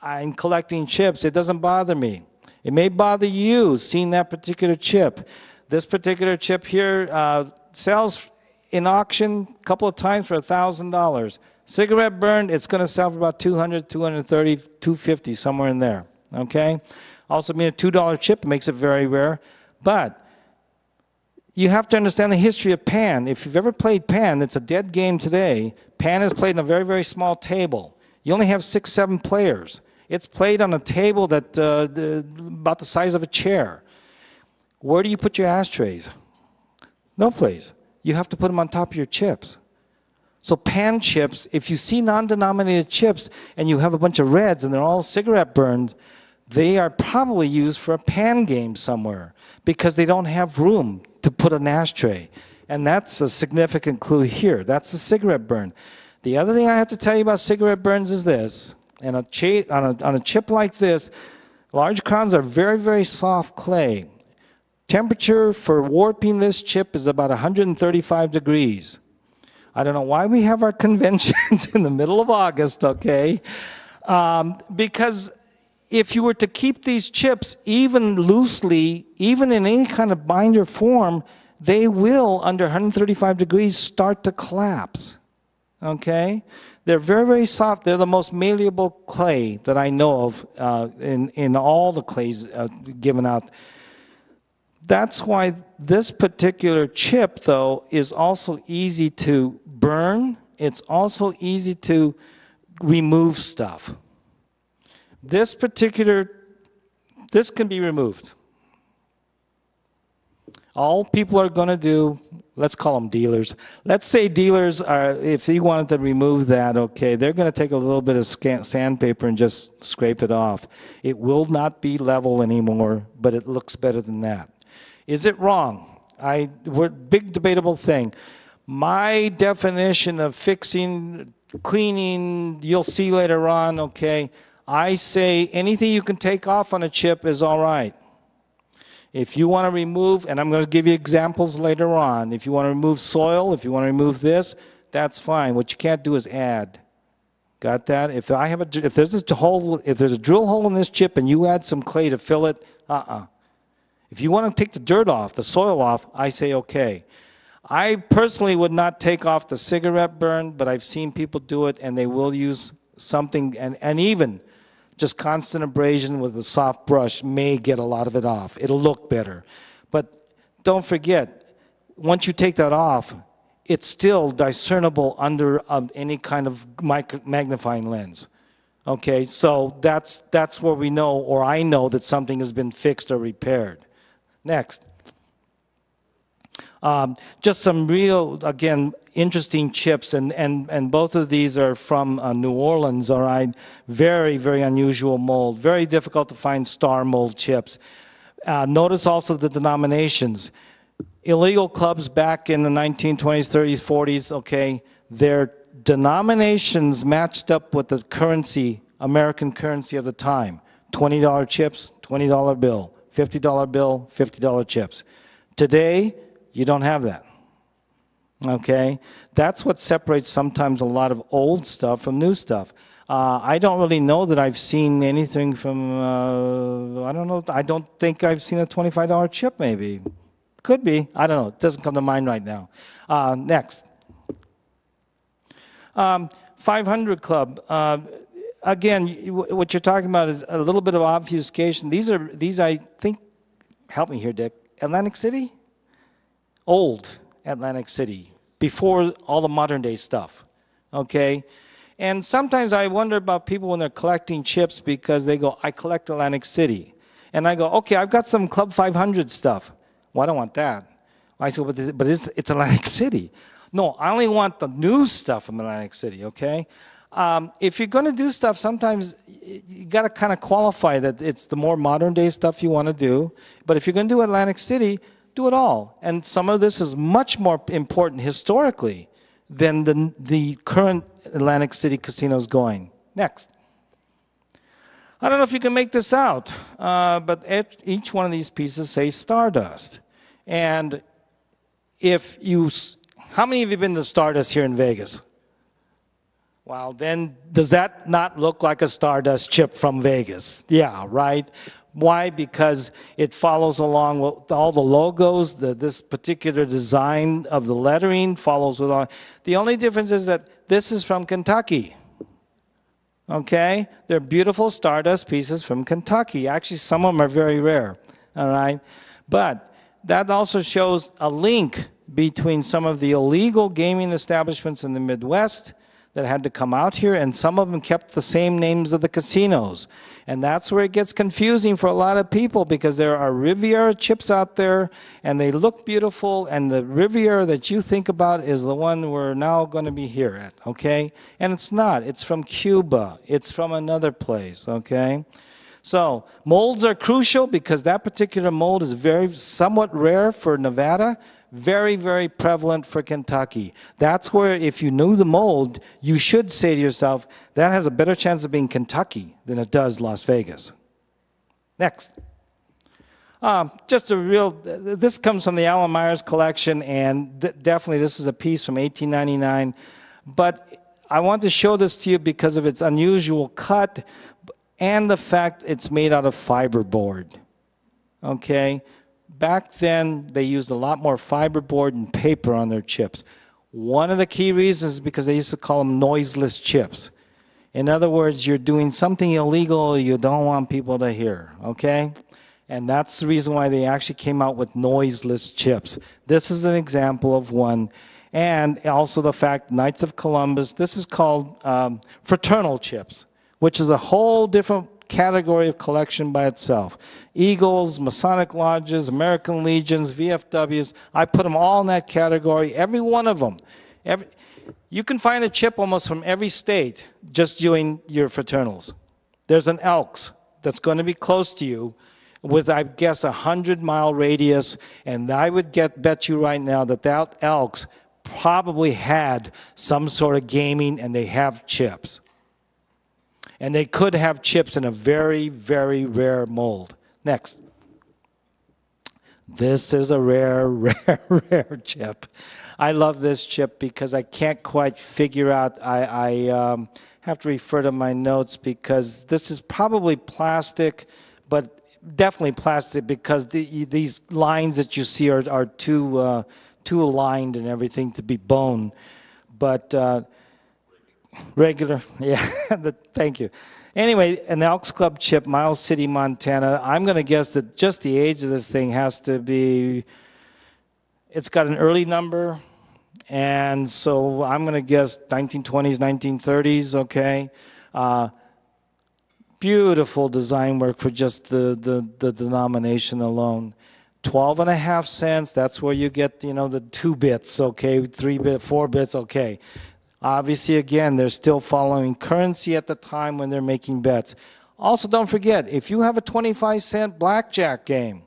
in collecting chips, it doesn't bother me. It may bother you seeing that particular chip. This particular chip here sells in auction a couple of times for $1,000. Cigarette burn, it's going to sell for about $200, $230, $250, somewhere in there. Okay? Also being a $2 chip makes it very rare. But you have to understand the history of Pan. If you've ever played Pan, it's a dead game today. Pan is played on a very, very small table. You only have 6, 7 players. It's played on a table that about the size of a chair. Where do you put your ashtrays? No place. You have to put them on top of your chips. So Pan chips, if you see non-denominated chips and you have a bunch of reds and they're all cigarette burned, they are probably used for a Pan game somewhere because they don't have room to put an ashtray. And that's a significant clue here. That's the cigarette burn. The other thing I have to tell you about cigarette burns is this. And on a chip like this, large crowns are very, very soft clay. Temperature for warping this chip is about 135 degrees. I don't know why we have our conventions in the middle of August, okay? Because if you were to keep these chips even loosely, even in any kind of binder form, they will, under 135 degrees, start to collapse, okay? They're very, very soft. They're the most malleable clay that I know of in all the clays given out. That's why this particular chip, though, is also easy to burn. It's also easy to remove stuff. This can be removed. All people are going to do, let's call them dealers. Let's say dealers are, if they wanted to remove that, okay, they're going to take a little bit of sandpaper and just scrape it off. It will not be level anymore, but it looks better than that. Is it wrong? Big debatable thing. My definition of fixing, cleaning, you'll see later on, okay, I say anything you can take off on a chip is all right. If you want to remove, and I'm going to give you examples later on, if you want to remove soil, if you want to remove this, that's fine. What you can't do is add. Got that? If there's a drill hole in this chip and you add some clay to fill it, If you want to take the dirt off, the soil off, I say okay. I personally would not take off the cigarette burn, but I've seen people do it, and they will use something, and even just constant abrasion with a soft brush may get a lot of it off. It'll look better. But don't forget, once you take that off, it's still discernible under any kind of magnifying lens. Okay, so that's where we know, or I know, that something has been fixed or repaired. Next. Just some real, again, interesting chips, and both of these are from New Orleans, all right? Very, very unusual mold. Very difficult to find star mold chips. Notice also the denominations. Illegal clubs back in the 1920s, 30s, 40s, okay, their denominations matched up with the currency, American currency of the time. $20 chips, $20 bill. $50 bill, $50 chips. Today, you don't have that, okay? That's what separates sometimes a lot of old stuff from new stuff. I don't really know that I've seen anything from, I don't know, I don't think I've seen a $25 chip maybe. Could be, I don't know, it doesn't come to mind right now. Next. 500 Club. Again, what you're talking about is a little bit of obfuscation. These I think, help me here, Dick, Atlantic City? Old Atlantic City, before all the modern day stuff, okay? And sometimes I wonder about people when they're collecting chips because they go, I collect Atlantic City. And I go, okay, I've got some Club 500 stuff. Well, I don't want that. I say, but it's Atlantic City. No, I only want the new stuff from Atlantic City, okay? If you're going to do stuff, sometimes you got to kind of qualify that it's the more modern day stuff you want to do. But if you're going to do Atlantic City, do it all. And some of this is much more important historically than the current Atlantic City casinos going. Next. I don't know if you can make this out, but each one of these pieces say Stardust. And if you, how many of you have been to Stardust here in Vegas? Well, then, does that not look like a Stardust chip from Vegas? Yeah, right? Why? Because it follows along with all the logos, this particular design of the lettering follows with all. The only difference is that this is from Kentucky. Okay? They're beautiful Stardust pieces from Kentucky. Actually, some of them are very rare. All right? But that also shows a link between some of the illegal gaming establishments in the Midwest that had to come out here, and some of them kept the same names of the casinos. And that's where it gets confusing for a lot of people, because there are Riviera chips out there, and they look beautiful, and the Riviera that you think about is the one we're now going to be here at, okay? And it's not. It's from Cuba. It's from another place, okay? So molds are crucial because that particular mold is somewhat rare for Nevada, very, very prevalent for Kentucky. That's where, if you knew the mold, you should say to yourself, that has a better chance of being Kentucky than it does Las Vegas. Next. Just a real, this comes from the Alan Myers collection, and definitely this is a piece from 1899. But I want to show this to you because of its unusual cut and the fact it's made out of fiberboard. Okay? Back then, they used a lot more fiberboard and paper on their chips. One of the key reasons is because they used to call them noiseless chips. In other words, you're doing something illegal you don't want people to hear, okay? And that's the reason why they actually came out with noiseless chips. This is an example of one. And also the fact, Knights of Columbus, this is called fraternal chips, which is a whole different category of collection by itself. Eagles, Masonic Lodges, American Legions, VFWs, I put them all in that category, every one of them. You can find a chip almost from every state just doing your fraternals. There's an Elks that's going to be close to you with, I guess, 100-mile radius, and I would bet you right now that that Elks probably had some sort of gaming, and they have chips. And they could have chips in a very, very rare mold. Next. This is a rare, rare chip. I love this chip because I can't quite figure out. I have to refer to my notes because this is probably plastic, but definitely plastic because these lines that you see are too aligned and everything to be bone. But regular, yeah, thank you. Anyway, an Elks Club chip, Miles City, Montana. I'm going to guess that just the age of this thing has to be, it's got an early number, and so I'm going to guess 1920s, 1930s, okay? Beautiful design work for just the denomination alone. 12.5 cents, that's where you get, the 2 bits, okay, 3 bit, 4 bits, okay. Obviously, again, they're still following currency at the time when they're making bets. Also, don't forget, if you have a 25-cent blackjack game,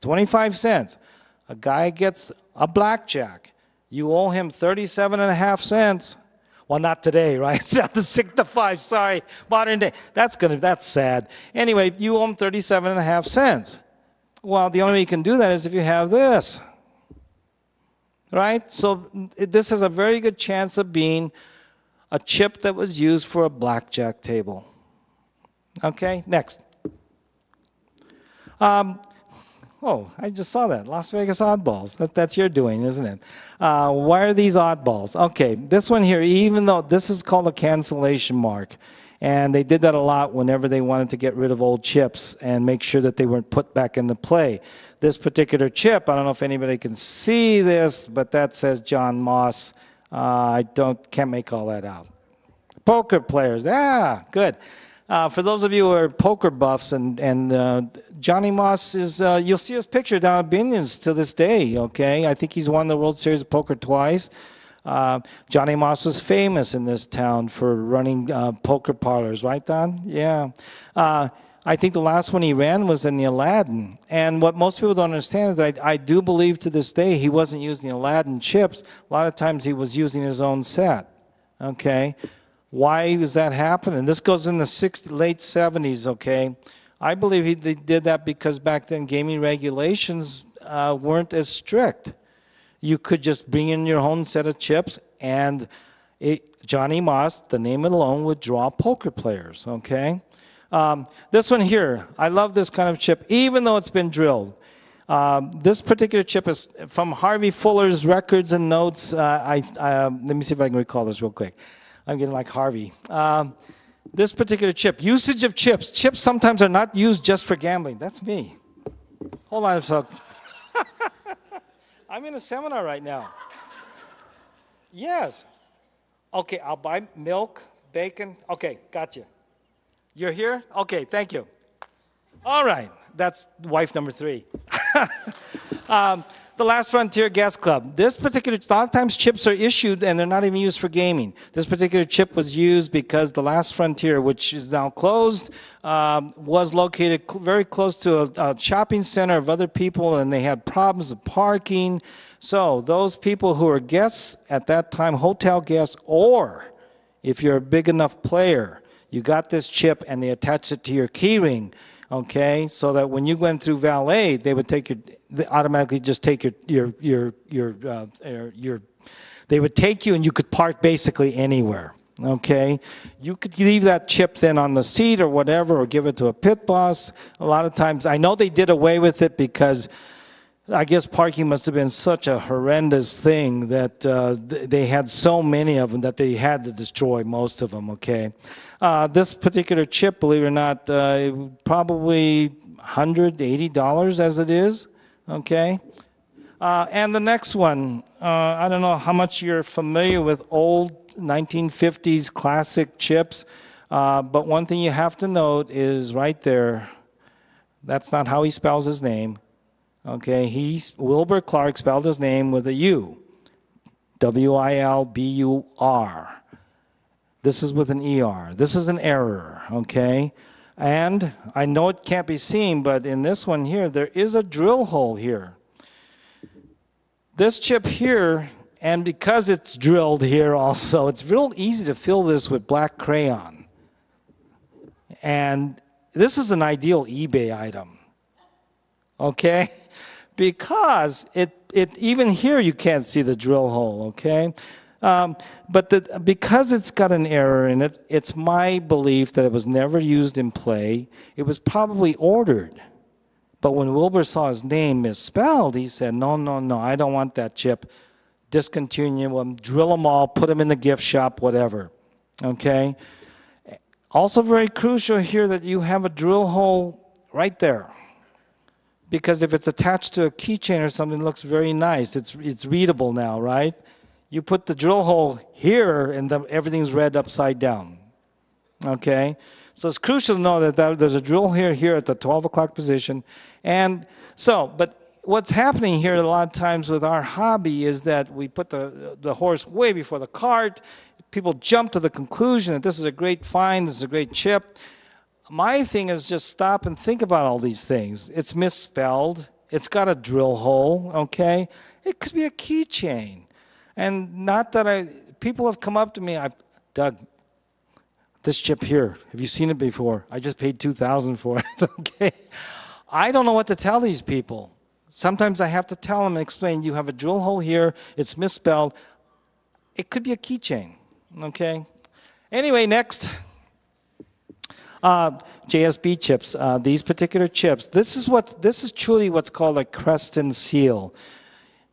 25 cents, a guy gets a blackjack, you owe him 37.5 cents. Well, not today, right? It's at the 6 to 5, sorry, modern day. That's sad. Anyway, you owe him 37.5 cents. Well, the only way you can do that is if you have this. Right? So this has a very good chance of being a chip that was used for a blackjack table. Okay, next. Oh, I just saw that. Las Vegas oddballs. That's your doing, isn't it? Why are these oddballs? Okay, this one here, even though this is called a cancellation mark, and they did that a lot whenever they wanted to get rid of old chips and make sure that they weren't put back into play. This particular chip, I don't know if anybody can see this, but that says John Moss. I can't make all that out. Poker players, good. For those of you who are poker buffs, and Johnny Moss is, you'll see his picture down at Binion's to this day, okay? I think he's won the World Series of Poker twice. Johnny Moss was famous in this town for running poker parlors, right, Don? Yeah. I think the last one he ran was in the Aladdin. And what most people don't understand is that I do believe to this day he wasn't using the Aladdin chips. A lot of times he was using his own set, okay? Why does that happen? And this goes in the late 70s, okay? I believe they did that because back then gaming regulations weren't as strict. You could just bring in your own set of chips, and Johnny Moss, the name alone, would draw poker players, okay? This one here, I love this kind of chip, even though it's been drilled. This particular chip is from Harvey Fuller's Records and Notes. Let me see if I can recall this real quick. I'm getting like Harvey. This particular chip, usage of chips. Chips sometimes are not used just for gambling. That's me. Hold on a sec. I'm in a seminar right now. Yes. Okay, I'll buy milk, bacon. Okay, gotcha. You're here? Okay, thank you. All right, that's wife number 3. The Last Frontier Gas Club. This particular, a lot of times chips are issued and they're not even used for gaming. This particular chip was used because the Last Frontier, which is now closed, was located very close to a shopping center of other people, and they had problems with parking. So those people who were guests at that time, hotel guests, or if you're a big enough player, you got this chip and they attached it to your key ring. Okay, so that when you went through valet, they would take they automatically just take they would take you and you could park basically anywhere. Okay, you could leave that chip then on the seat or whatever, or give it to a pit boss. A lot of times, I know they did away with it because I guess parking must have been such a horrendous thing that they had so many of them that they had to destroy most of them, okay? This particular chip, believe it or not, probably $180 as it is, okay? And the next one, I don't know how much you're familiar with old 1950s classic chips, but one thing you have to note is right there, that's not how he spells his name. Okay, Wilbur Clark spelled his name with a U, W-I-L-B-U-R. This is with an E-R. This is an error, okay? And I know it can't be seen, but in this one here, there is a drill hole here. This chip here, and because it's drilled here also, it's real easy to fill this with black crayon. And this is an ideal eBay item, okay? Because even here you can't see the drill hole, okay? But because it's got an error in it, it's my belief that it was never used in play. It was probably ordered. But when Wilbur saw his name misspelled, he said, no, no, no, I don't want that chip. Discontinue them, drill them all, put them in the gift shop, whatever, okay? Also very crucial here that you have a drill hole right there. Because if it's attached to a keychain or something, it looks very nice. It's readable now, right? You put the drill hole here, and everything's read upside down. Okay? So it's crucial to know that there's a drill here at the 12 o'clock position. And so, but what's happening here a lot of times with our hobby is that we put the horse way before the cart. People jump to the conclusion that this is a great find, this is a great chip. My thing is just stop and think about all these things. It's misspelled. It's got a drill hole, okay? It could be a keychain. And not that people have come up to me, Doug, this chip here, have you seen it before? I just paid $2,000 for it, okay? I don't know what to tell these people. Sometimes I have to tell them and explain, you have a drill hole here, it's misspelled. It could be a keychain, okay? Anyway, next. JSB chips, these particular chips, this is truly what's called a crest and seal.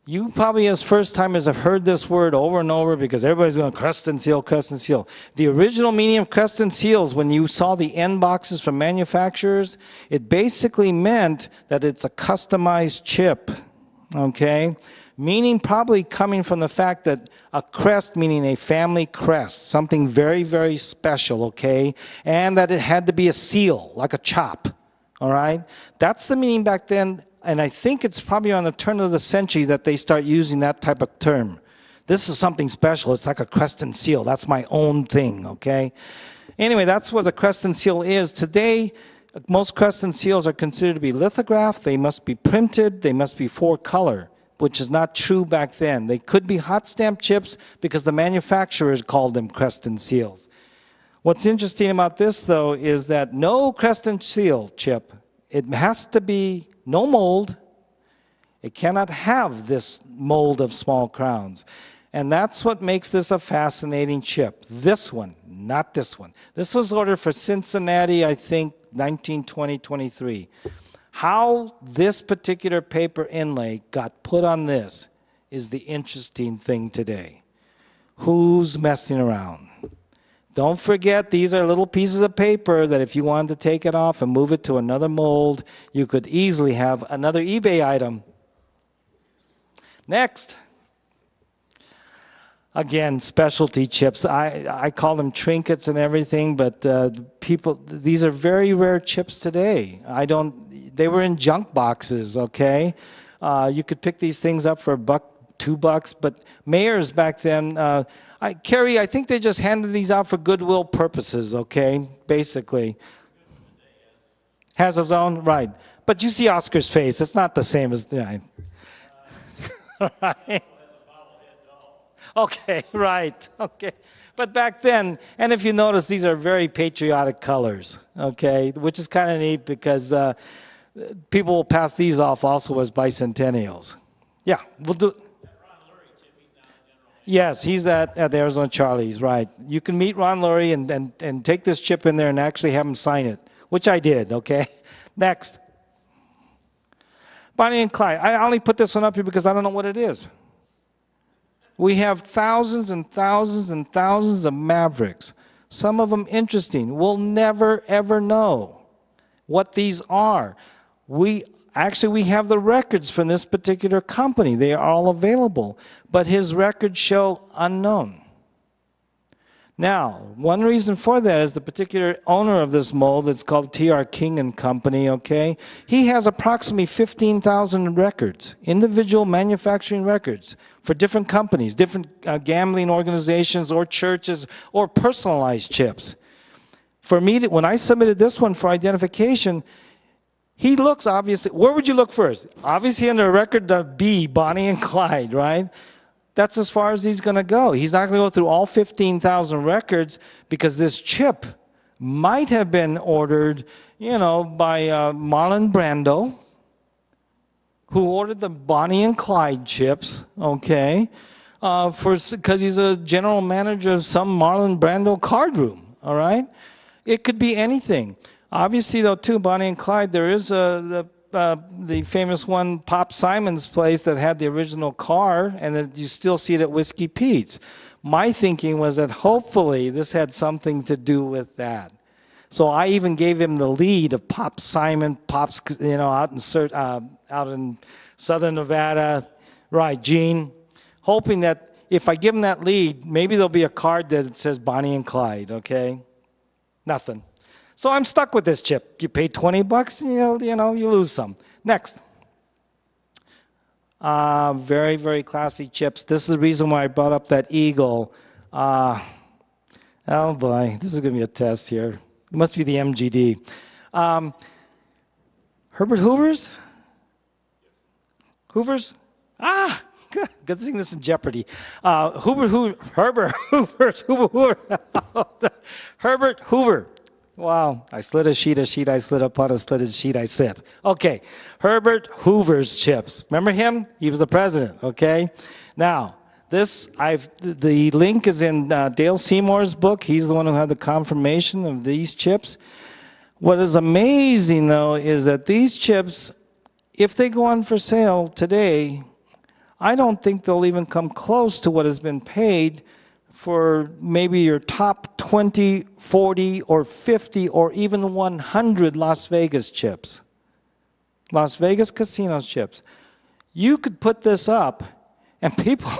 You probably as first-timers have heard this word over and over because everybody's going crest and seal, crest and seal. The original meaning of crest and seals, when you saw the end boxes from manufacturers, it basically meant that it's a customized chip, okay? Meaning probably coming from the fact that a crest, meaning a family crest, something very, very special, okay? And that it had to be a seal, like a chop, all right? That's the meaning back then, and I think it's probably on the turn of the century that they start using that type of term. This is something special. It's like a crest and seal. That's my own thing, okay? Anyway, that's what a crest and seal is. Today, most crest and seals are considered to be lithographed. They must be printed. They must be 4-color. Which is not true back then. They could be hot stamp chips because the manufacturers called them crest and seals. What's interesting about this, though, is that no crest and seal chip, it has to be no mold. It cannot have this mold of small crowns. And that's what makes this a fascinating chip. This one, not this one. This was ordered for Cincinnati, I think, 1920, 23. How this particular paper inlay got put on this is the interesting thing today. Who's messing around? Don't forget, these are little pieces of paper that if you wanted to take it off and move it to another mold, you could easily have another eBay item. Next. Again, specialty chips. I call them trinkets and everything, but these are very rare chips today. They were in junk boxes, okay? You could pick these things up for $1, $2, but Mayors back then, Kerry, I think they just handed these out for goodwill purposes, okay? Basically. Has his own? Right. But you see Oscar's face. It's not the same as... Right. Right. Okay, right, okay. But back then, and if you notice, these are very patriotic colors, okay, which is kind of neat because people will pass these off also as bicentennials. Yeah, we'll do... Yes, he's at Arizona Charlie's, right. You can meet Ron Lurie and take this chip in there and actually have him sign it, which I did, okay. Next. Bonnie and Clyde. I only put this one up here because I don't know what it is. We have thousands and thousands and thousands of Mavericks, some of them interesting. We'll never, ever know what these are. We have the records from this particular company. They are all available, but his records show unknown. Now, one reason for that is the particular owner of this mold, it's called T.R. King and Company, okay? He has approximately 15,000 records, individual manufacturing records for different companies, different gambling organizations or churches or personalized chips. For me, when I submitted this one for identification, he looks obviously, where would you look first? Obviously under record B, Bonnie and Clyde, right? That's as far as he's going to go. He's not going to go through all 15,000 records because this chip might have been ordered, you know, by Marlon Brando, who ordered the Bonnie and Clyde chips, okay, because he's a general manager of some Marlon Brando card room, all right? It could be anything. Obviously, though, too, Bonnie and Clyde, there is the famous one, Pop Simon's place, that had the original car, and that you still see it at Whiskey Pete's. My thinking was that hopefully this had something to do with that. So I even gave him the lead of Pop Simon, Pop's, you know, out in Southern Nevada, right, Gene, hoping that if I give him that lead, maybe there'll be a card that says Bonnie and Clyde, okay? Nothing. So I'm stuck with this chip. You pay $20, you lose some. Next. Very, very classy chips. This is the reason why I brought up that Eagle. Oh boy, this is going to be a test here. It must be the MGD. Herbert Hoover's? Hoover's? Ah, good thing this is in Jeopardy. Herbert Hoover. Herbert Hoover. Wow, I slid a sheet, I slid upon a slitted sheet, I sit. Okay, Herbert Hoover's chips. Remember him? He was the president, okay? Now, the link is in Dale Seymour's book. He's the one who had the confirmation of these chips. What is amazing, though, is that these chips, if they go on for sale today, I don't think they'll even come close to what has been paid for maybe your top 20, 40, or 50, or even 100 Las Vegas chips. Las Vegas casinos chips. You could put this up, and people,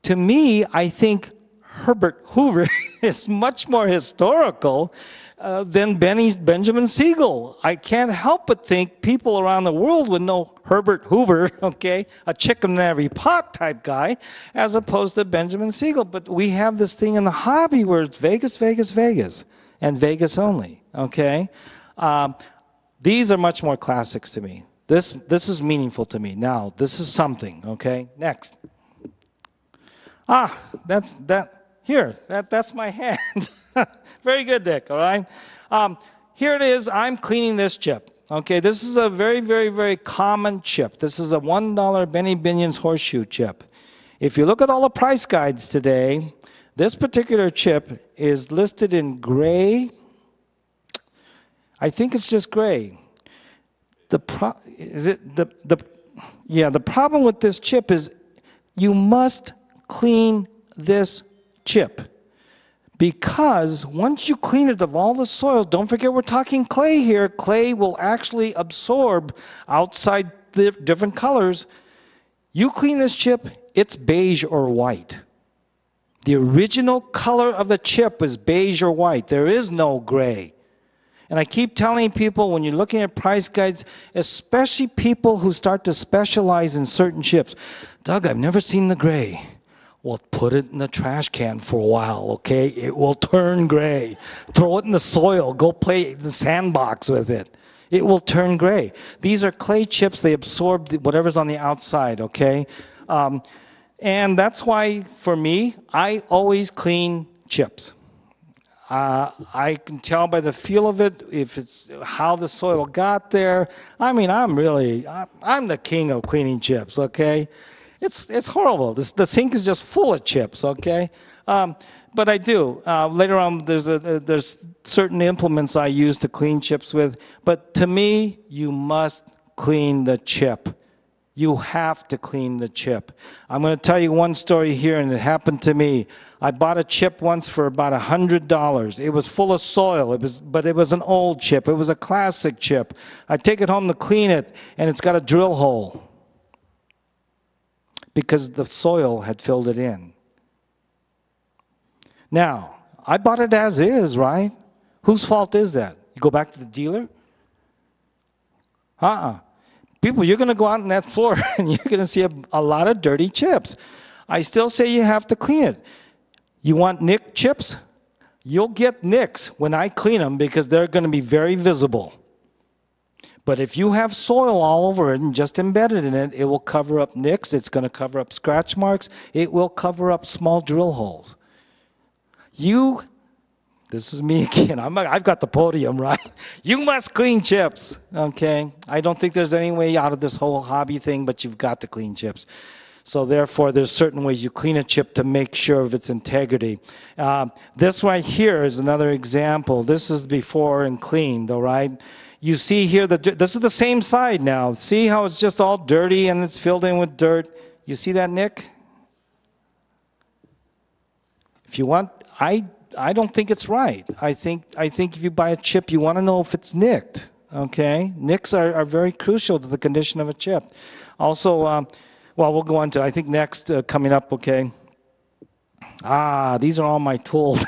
to me, I think Herbert Hoover is much more historical than Benjamin Siegel. I can't help but think people around the world would know Herbert Hoover, okay, a chicken in every pot type guy, as opposed to Benjamin Siegel. But we have this thing in the hobby where it's Vegas, Vegas, Vegas, and Vegas only, okay? These are much more classics to me. This is meaningful to me. Now, this is something, okay? Next. That's my hand. Very good, Dick, all right? Here it is. I'm cleaning this chip. Okay, this is a very, very, very common chip. This is a $1 Benny Binion's horseshoe chip. If you look at all the price guides today, this particular chip is listed in gray. I think it's just gray. The problem with this chip is you must clean this chip. Because once you clean it of all the soil, don't forget we're talking clay here. Clay will actually absorb outside the different colors. You clean this chip, it's beige or white. The original color of the chip is beige or white. There is no gray. And I keep telling people when you're looking at price guides, especially people who start to specialize in certain chips, Doug, I've never seen the gray. Well, put it in the trash can for a while, okay? It will turn gray. Throw it in the soil. Go play the sandbox with it. It will turn gray. These are clay chips. They absorb whatever's on the outside, okay? And that's why, for me, I always clean chips. I can tell by the feel of it, if it's how the soil got there. I mean, I'm the king of cleaning chips, okay? It's horrible. The sink is just full of chips, okay? But I do. Later on, there's certain implements I use to clean chips with. But to me, you must clean the chip. You have to clean the chip. I'm going to tell you one story here, and it happened to me. I bought a chip once for about $100. It was full of soil, but it was an old chip. It was a classic chip. I take it home to clean it, and it's got a drill hole because the soil had filled it in. Now, I bought it as is, right? Whose fault is that? You go back to the dealer? People, you're going to go out on that floor and you're going to see a lot of dirty chips. I still say you have to clean it. You want nick chips? You'll get nicks when I clean them because they're going to be very visible. But if you have soil all over it and just embedded in it, it will cover up nicks. It's going to cover up scratch marks. It will cover up small drill holes. This is me again. I've got the podium, right? You must clean chips, okay? I don't think there's any way out of this whole hobby thing, but you've got to clean chips. So therefore, there's certain ways you clean a chip to make sure of its integrity. This right here is another example. This is before and cleaned, all right? You see here, this is the same side now. See how it's just all dirty and it's filled in with dirt? You see that, Nick? If you want, I don't think it's right. I think if you buy a chip, you want to know if it's nicked, okay? Nicks are very crucial to the condition of a chip. Also, well, we'll go on to, I think next, coming up, okay? These are all my tools.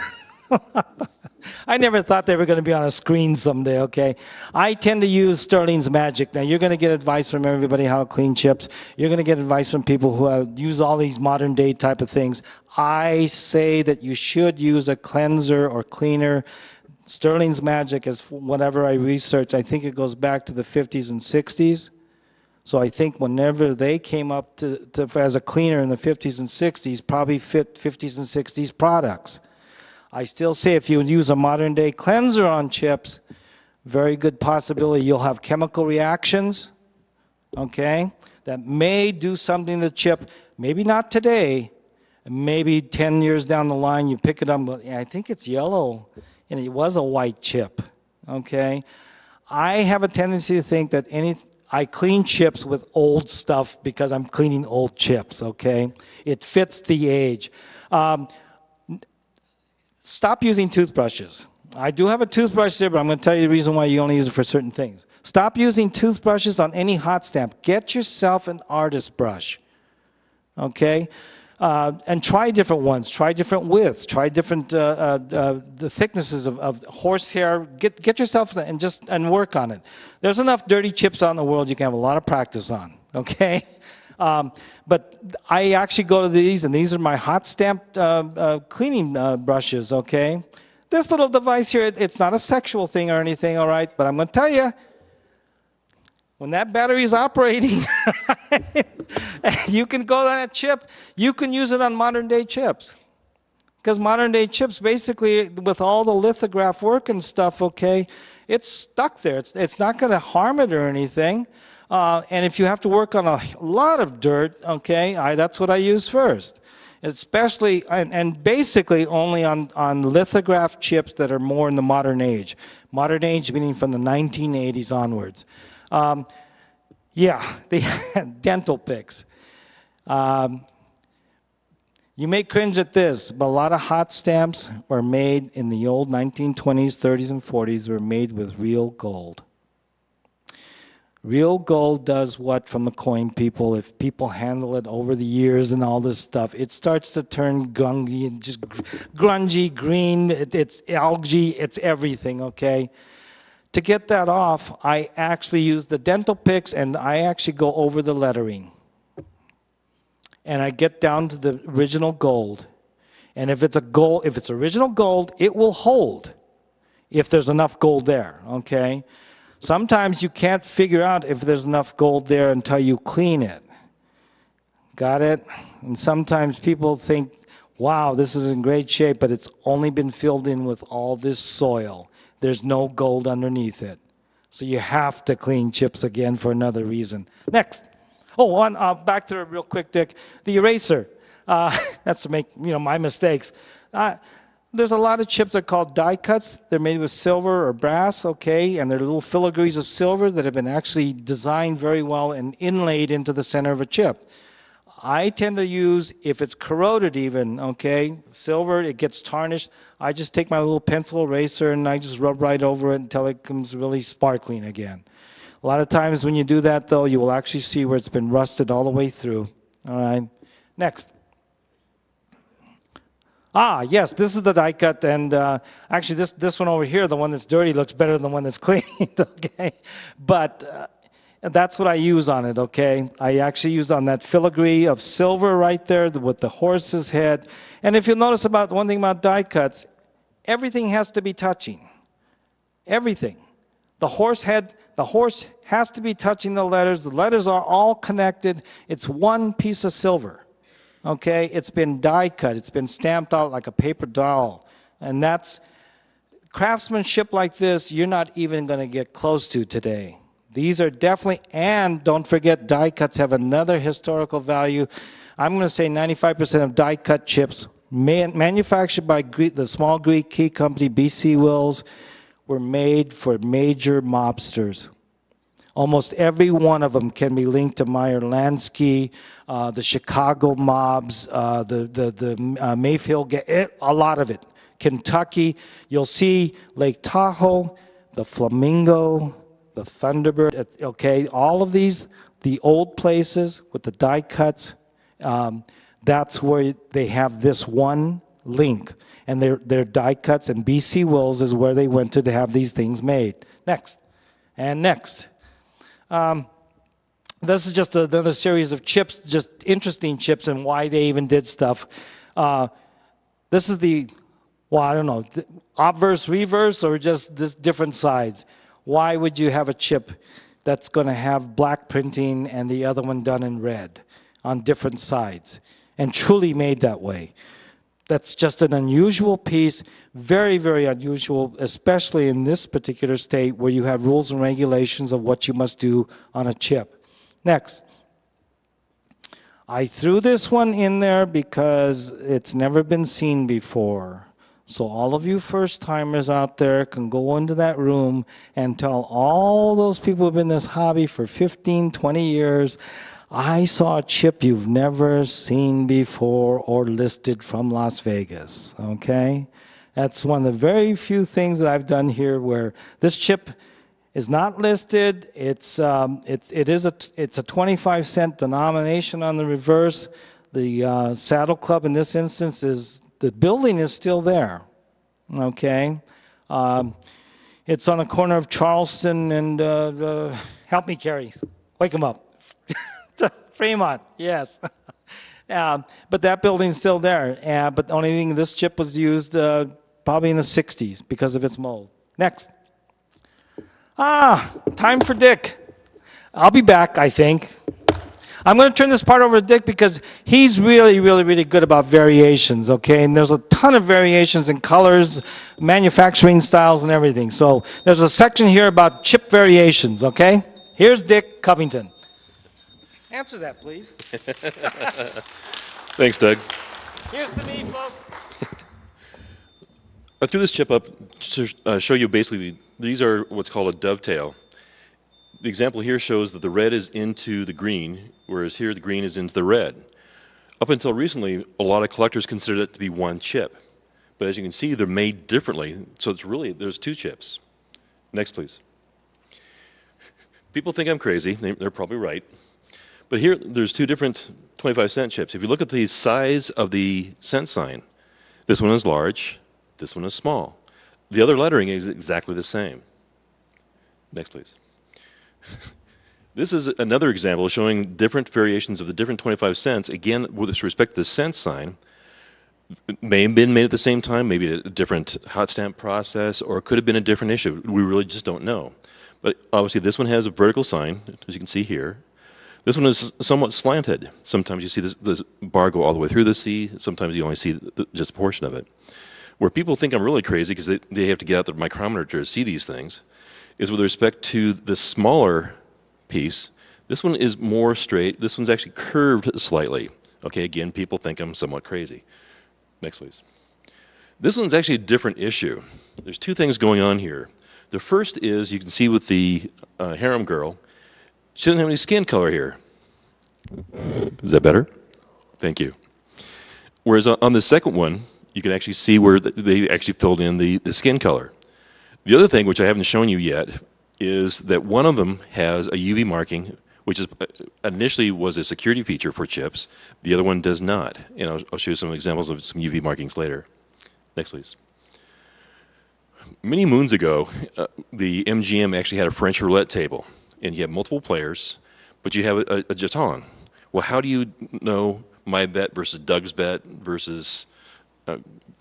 I never thought they were going to be on a screen someday, okay? I tend to use Sterling's Magic. Now, you're going to get advice from everybody how to clean chips. You're going to get advice from people who use all these modern-day type of things. I say that you should use a cleanser or cleaner. Sterling's Magic is whatever I researched. I think it goes back to the 50s and 60s. So I think whenever they came up as a cleaner in the 50s and 60s, probably fit 50s and 60s products. I still say if you use a modern-day cleanser on chips, very good possibility you'll have chemical reactions, okay, that may do something to the chip. Maybe not today. Maybe 10 years down the line, you pick it up, but I think it's yellow, and it was a white chip, okay? I have a tendency to think that I clean chips with old stuff because I'm cleaning old chips, okay? It fits the age. Stop using toothbrushes. I do have a toothbrush there, but I'm going to tell you the reason why you only use it for certain things. Stop using toothbrushes on any hot stamp. Get yourself an artist brush, okay? And try different ones. Try different widths. Try different the thicknesses of horsehair. Get yourself and work on it. There's enough dirty chips out in the world you can have a lot of practice on, okay? But I actually go to these, and these are my hot stamped cleaning brushes, okay? This little device here, it's not a sexual thing or anything, all right? But I'm going to tell you, when that battery is operating, you can go on that chip. You can use it on modern-day chips. Because modern-day chips, basically, with all the lithograph work and stuff, okay, it's stuck there. It's not going to harm it or anything. And if you have to work on a lot of dirt, okay, that's what I use first. Especially, and basically only on lithograph chips that are more in the modern age. Modern age meaning from the 1980s onwards. Yeah, the dental picks. You may cringe at this, but a lot of hot stamps were made in the old 1920s, 30s, and 40s were made with real gold. Real gold does what from the coin, people? If people handle it over the years and all this stuff, it starts to turn grungy and just grungy, green, it's algae, it's everything, okay? To get that off, I actually use the dental picks and I actually go over the lettering. And I get down to the original gold. And if it's original gold, it will hold if there's enough gold there, okay? Sometimes you can't figure out if there's enough gold there until you clean it. Got it? And sometimes people think, wow, this is in great shape, but it's only been filled in with all this soil. There's no gold underneath it. So you have to clean chips again for another reason. Next. Oh, back to it real quick, Dick. The eraser. That's to make my mistakes. There's a lot of chips that are called die cuts. They're made with silver or brass, okay, and they're little filigrees of silver that have been actually designed very well and inlaid into the center of a chip. I tend to use, if it's corroded even, okay, silver, it gets tarnished, I just take my little pencil eraser and I just rub right over it until it comes really sparkling again. A lot of times when you do that, though, you will actually see where it's been rusted all the way through. All right, next. Yes, this is the die cut, and actually this one over here, the one that's dirty, looks better than the one that's cleaned, okay? But that's what I use on it, okay? I actually use on that filigree of silver right there with the horse's head. And if you'll notice about one thing about die cuts, everything has to be touching. Everything. The horse has to be touching the letters. The letters are all connected. It's one piece of silver. Okay, it's been die cut. It's been stamped out like a paper doll. And that's craftsmanship like this, you're not even going to get close to today. These are definitely, and don't forget, die cuts have another historical value. I'm going to say 95% of die cut chips manufactured by the small Greek key company BC Wills were made for major mobsters. Almost every one of them can be linked to Meyer Lansky, the Chicago mobs, the Mayfield, a lot of it. Kentucky, you'll see Lake Tahoe, the Flamingo, the Thunderbird, okay, all of these, the old places with the die cuts, that's where they have this one link. And they're die cuts, and BC Wills is where they went to have these things made. Next, and next. This is just another series of chips, just interesting chips and why they even did stuff. This is the, well, I don't know, obverse, reverse, or just this different sides. Why would you have a chip that's going to have black printing and the other one done in red on different sides and truly made that way? That's just an unusual piece, very, very unusual, especially in this particular state where you have rules and regulations of what you must do on a chip. Next. I threw this one in there because it's never been seen before. So all of you first-timers out there can go into that room and tell all those people who have been in this hobby for 15, 20 years, I saw a chip you've never seen before or listed from Las Vegas, okay? That's one of the very few things that I've done here where this chip is not listed. It's a 25-cent denomination on the reverse. The Saddle Club in this instance is, the building is still there, okay? It's on the corner of Charleston and, help me, Carrie, wake him up. Fremont, yes. But that building's still there. But the only thing, this chip was used probably in the 60s because of its mold. Next. Time for Dick. I'll be back, I think. I'm going to turn this part over to Dick because he's really, really, really good about variations, okay? And there's a ton of variations in colors, manufacturing styles, and everything. So there's a section here about chip variations, okay? Here's Dick Covington. Answer that, please. Thanks, Doug. Here's to me, folks. I threw this chip up to show you basically these are what's called a dovetail. The example here shows that the red is into the green, whereas here the green is into the red. Up until recently, a lot of collectors considered it to be one chip. But as you can see, they're made differently, so it's really, there's two chips. Next, please. People think I'm crazy. They're probably right. But here, there's two different 25-cent chips. If you look at the size of the cent sign, this one is large, this one is small. The other lettering is exactly the same. Next, please. This is another example showing different variations of the different 25 cents. Again, with respect to the cent sign, it may have been made at the same time, maybe a different hot stamp process, or it could have been a different issue. We really just don't know. But obviously this one has a vertical sign, as you can see here. This one is somewhat slanted. Sometimes you see this bar go all the way through the C, sometimes you only see just a portion of it. Where people think I'm really crazy because they have to get out their micrometer to see these things is with respect to the smaller piece. This one is more straight. This one's actually curved slightly. Okay, again, people think I'm somewhat crazy. Next, please. This one's actually a different issue. There's two things going on here. The first is, you can see with the harem girl, she doesn't have any skin color here. Is that better? Thank you. Whereas on the second one, you can actually see where they actually filled in the skin color. The other thing, which I haven't shown you yet, is that one of them has a UV marking, which is initially was a security feature for chips. The other one does not. And I'll show you some examples of some UV markings later. Next, please. Many moons ago, the MGM actually had a French roulette table. And you have multiple players, but you have a jeton. Well, how do you know my bet versus Doug's bet versus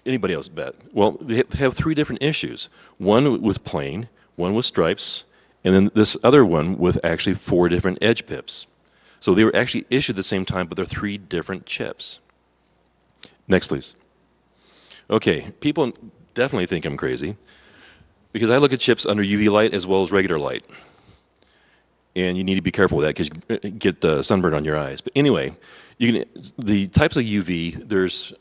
anybody else's bet? Well, they have three different issues. One with plain, one with stripes, and then this other one with actually 4 different edge pips. So they were actually issued at the same time, but they're 3 different chips. Next, please. Okay, people definitely think I'm crazy because I look at chips under UV light as well as regular light. And you need to be careful with that because you get sunburn on your eyes. But anyway, the types of UV, there's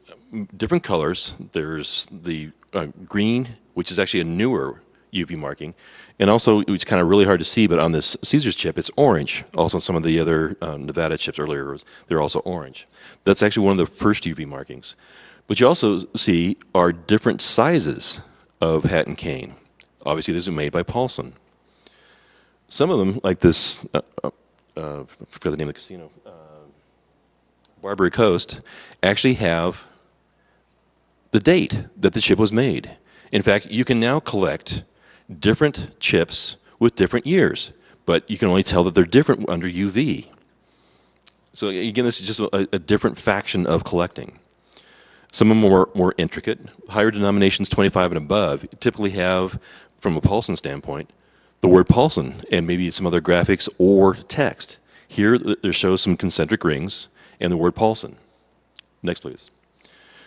different colors. There's the green, which is actually a newer UV marking. And also, it's kind of really hard to see, but on this Caesar's chip, it's orange. Also, some of the other Nevada chips earlier, they're also orange. That's actually one of the first UV markings. But you also see are different sizes of hat and cane. Obviously, these are made by Paulson. Some of them, like this, I forgot the name of the casino, Barbary Coast, actually have the date that the chip was made. In fact, you can now collect different chips with different years, but you can only tell that they're different under UV. So again, this is just a different faction of collecting. Some of them are more intricate. Higher denominations, 25 and above, typically have, from a Paulson standpoint, the word Paulson and maybe some other graphics or text. Here, there shows some concentric rings and the word Paulson. Next, please.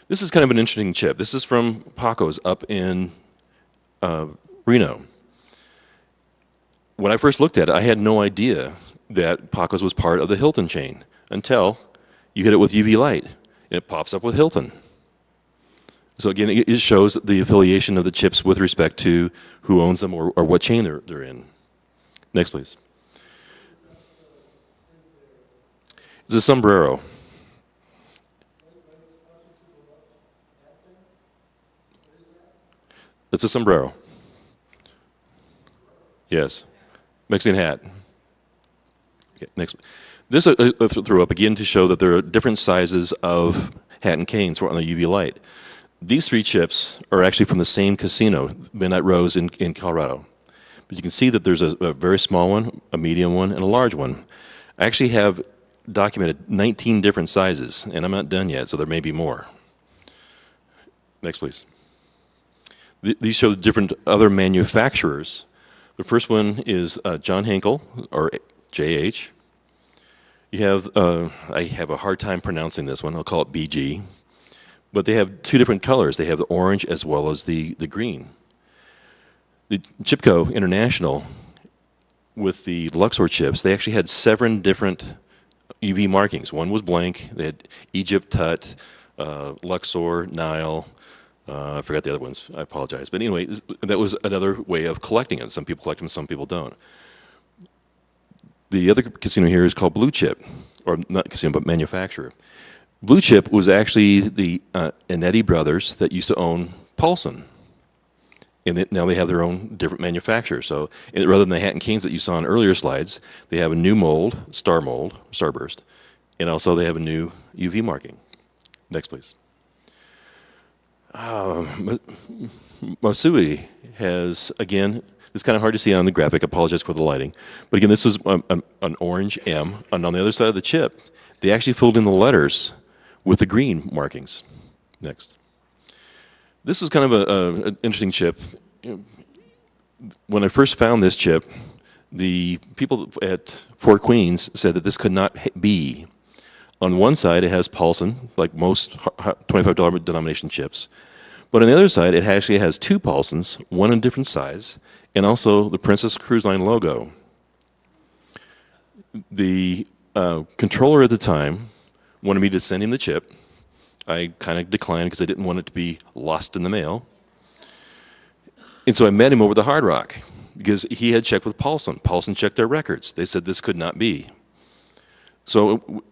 This is kind of an interesting chip. This is from Paco's up in Reno. When I first looked at it, I had no idea that Paco's was part of the Hilton chain until you hit it with UV light and it pops up with Hilton. So again, it shows the affiliation of the chips with respect to who owns them or what chain they're in. Next, please. It's a sombrero. It's a sombrero. Yes. Mexican hat. Okay, next. This I threw up again to show that there are different sizes of hat and canes on the UV light. These 3 chips are actually from the same casino, Midnight Rose in Colorado. But you can see that there's a very small one, a medium one, and a large one. I actually have documented 19 different sizes, and I'm not done yet, so there may be more. Next, please. These show the different other manufacturers. The first one is John Henkel, or JH. You have, I have a hard time pronouncing this one, I'll call it BG. But they have 2 different colors. They have the orange as well as the green. The Chipco International with the Luxor chips, they actually had 7 different UV markings. One was blank. They had Egypt, Tut, Luxor, Nile. I forgot the other ones. I apologize. But anyway, that was another way of collecting it. Some people collect them, some people don't. The other casino here is called Blue Chip, or not casino, but manufacturer. Blue Chip was actually the Anetti brothers that used to own Paulson. And now they have their own different manufacturer. So rather than the Hatton Kings that you saw in earlier slides, they have a new mold, Starburst, and also they have a new UV marking. Next, please. Masui has, again, it's kind of hard to see on the graphic. I apologize for the lighting. But again, this was an orange M. And on the other side of the chip, they actually filled in the letters with the green markings. Next. This was kind of an interesting chip. When I first found this chip, the people at Four Queens said that this could not be. On one side, it has Paulson, like most $25 denomination chips. But on the other side, it actually has 2 Paulsons, one in different size, and also the Princess Cruise Line logo. The controller at the time wanted me to send him the chip. I kind of declined because I didn't want it to be lost in the mail. And so I met him over the Hard Rock because he had checked with Paulson. Paulson checked their records. They said this could not be. So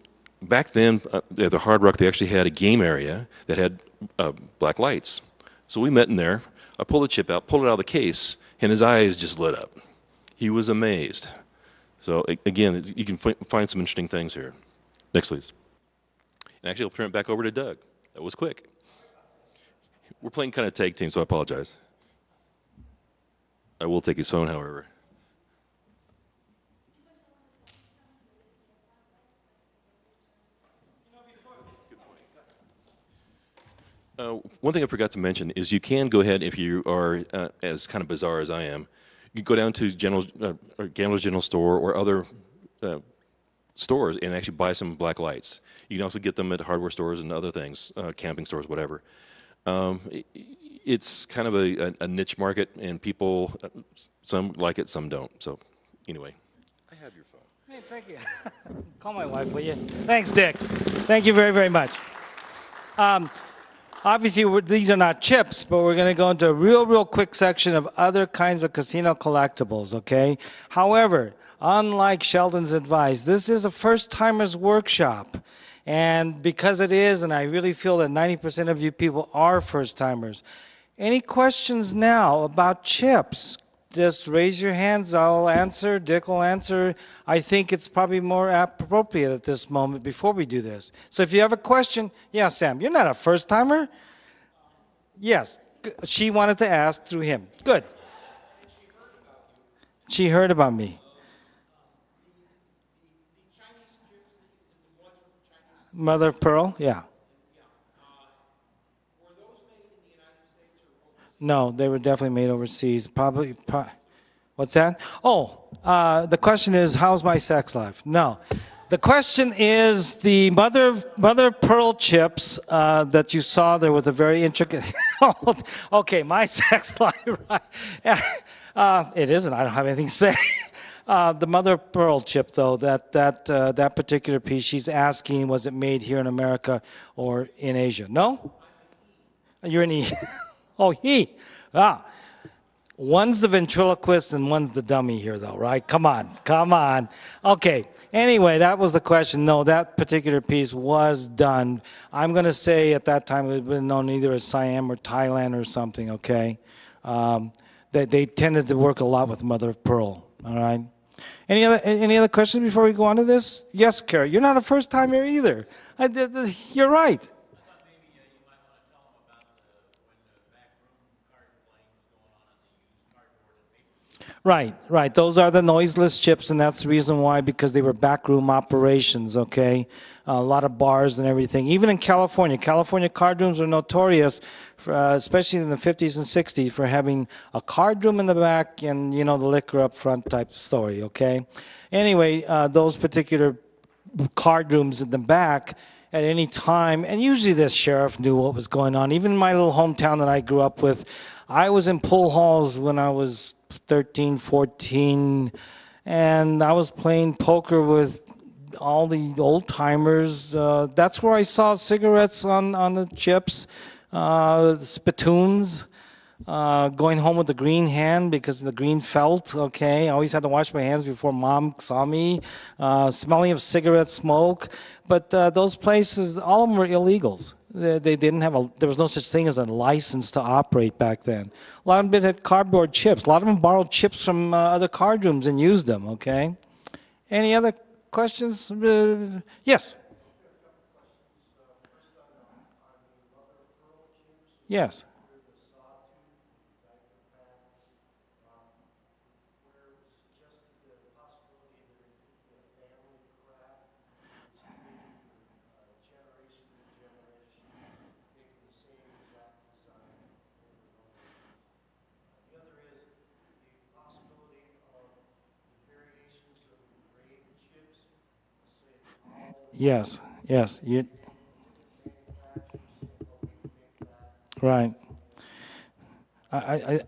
back then, at the Hard Rock, they actually had a game area that had black lights. So we met in there. I pulled the chip out, pulled it out of the case, and his eyes just lit up. He was amazed. So again, you can find some interesting things here. Next, please. And actually, I'll turn it back over to Doug. That was quick. We're playing kind of tag team, so I apologize. I will take his phone, however. One thing I forgot to mention is you can go ahead, if you are as kind of bizarre as I am, you can go down to Gambler's General Store or other stores and actually buy some black lights. You can also get them at hardware stores and other things, camping stores, whatever. It's kind of a niche market, and people, some like it, some don't. So anyway, I have your phone. Hey, thank you. Call my wife, will you? Thanks, Dick. Thank you very, very much. Obviously, these are not chips, but we're going to go into a real quick section of other kinds of casino collectibles, okay? However, unlike Sheldon's advice, this is a first-timers workshop. And because it is, and I really feel that 90% of you people are first-timers. Any questions now about chips? Just raise your hands. I'll answer. Dick will answer. I think it's probably more appropriate at this moment before we do this. So if you have a question, yeah, Sam, you're not a first-timer? Yes. She wanted to ask through him. Good. She heard about me. Mother of Pearl? Yeah. No, they were definitely made overseas. Probably. What's that? Oh, the question is, how's my sex life? No. The question is the mother of pearl chips that you saw there with a very intricate. Okay, my sex life. Right. It isn't. I don't have anything to say. The mother of pearl chip, though, that particular piece, she's asking, was it made here in America or in Asia? No? You're in E. Oh, he. One's the ventriloquist and one's the dummy here, though, right? Come on. Okay. Anyway, that was the question. No, that particular piece was done. I'm going to say at that time it would have been known either as Siam or Thailand or something, okay? They tended to work a lot with mother of pearl, all right? Any other questions before we go on to this? Yes, Carrie. You're not a first-timer either. You're right. Right. Those are the noiseless chips, and that's the reason why, because they were backroom operations, okay? A lot of bars and everything. Even in California card rooms are notorious, for, especially in the 50s and 60s, for having a card room in the back and, the liquor up front type story, okay? Anyway, those particular card rooms in the back, at any time, and usually the sheriff knew what was going on. Even in my little hometown that I grew up with, I was in pool halls when I was 13, 14, and I was playing poker with all the old timers. That's where I saw cigarettes on the chips, spittoons. Going home with the green hand because the green felt, okay. I always had to wash my hands before mom saw me. Smelling of cigarette smoke. But those places, all of them were illegals. They didn't have there was no such thing as a license to operate back then. A lot of them had cardboard chips. A lot of them borrowed chips from other card rooms and used them, okay. Any other questions? Yes. Yes. Yes, yes, right. I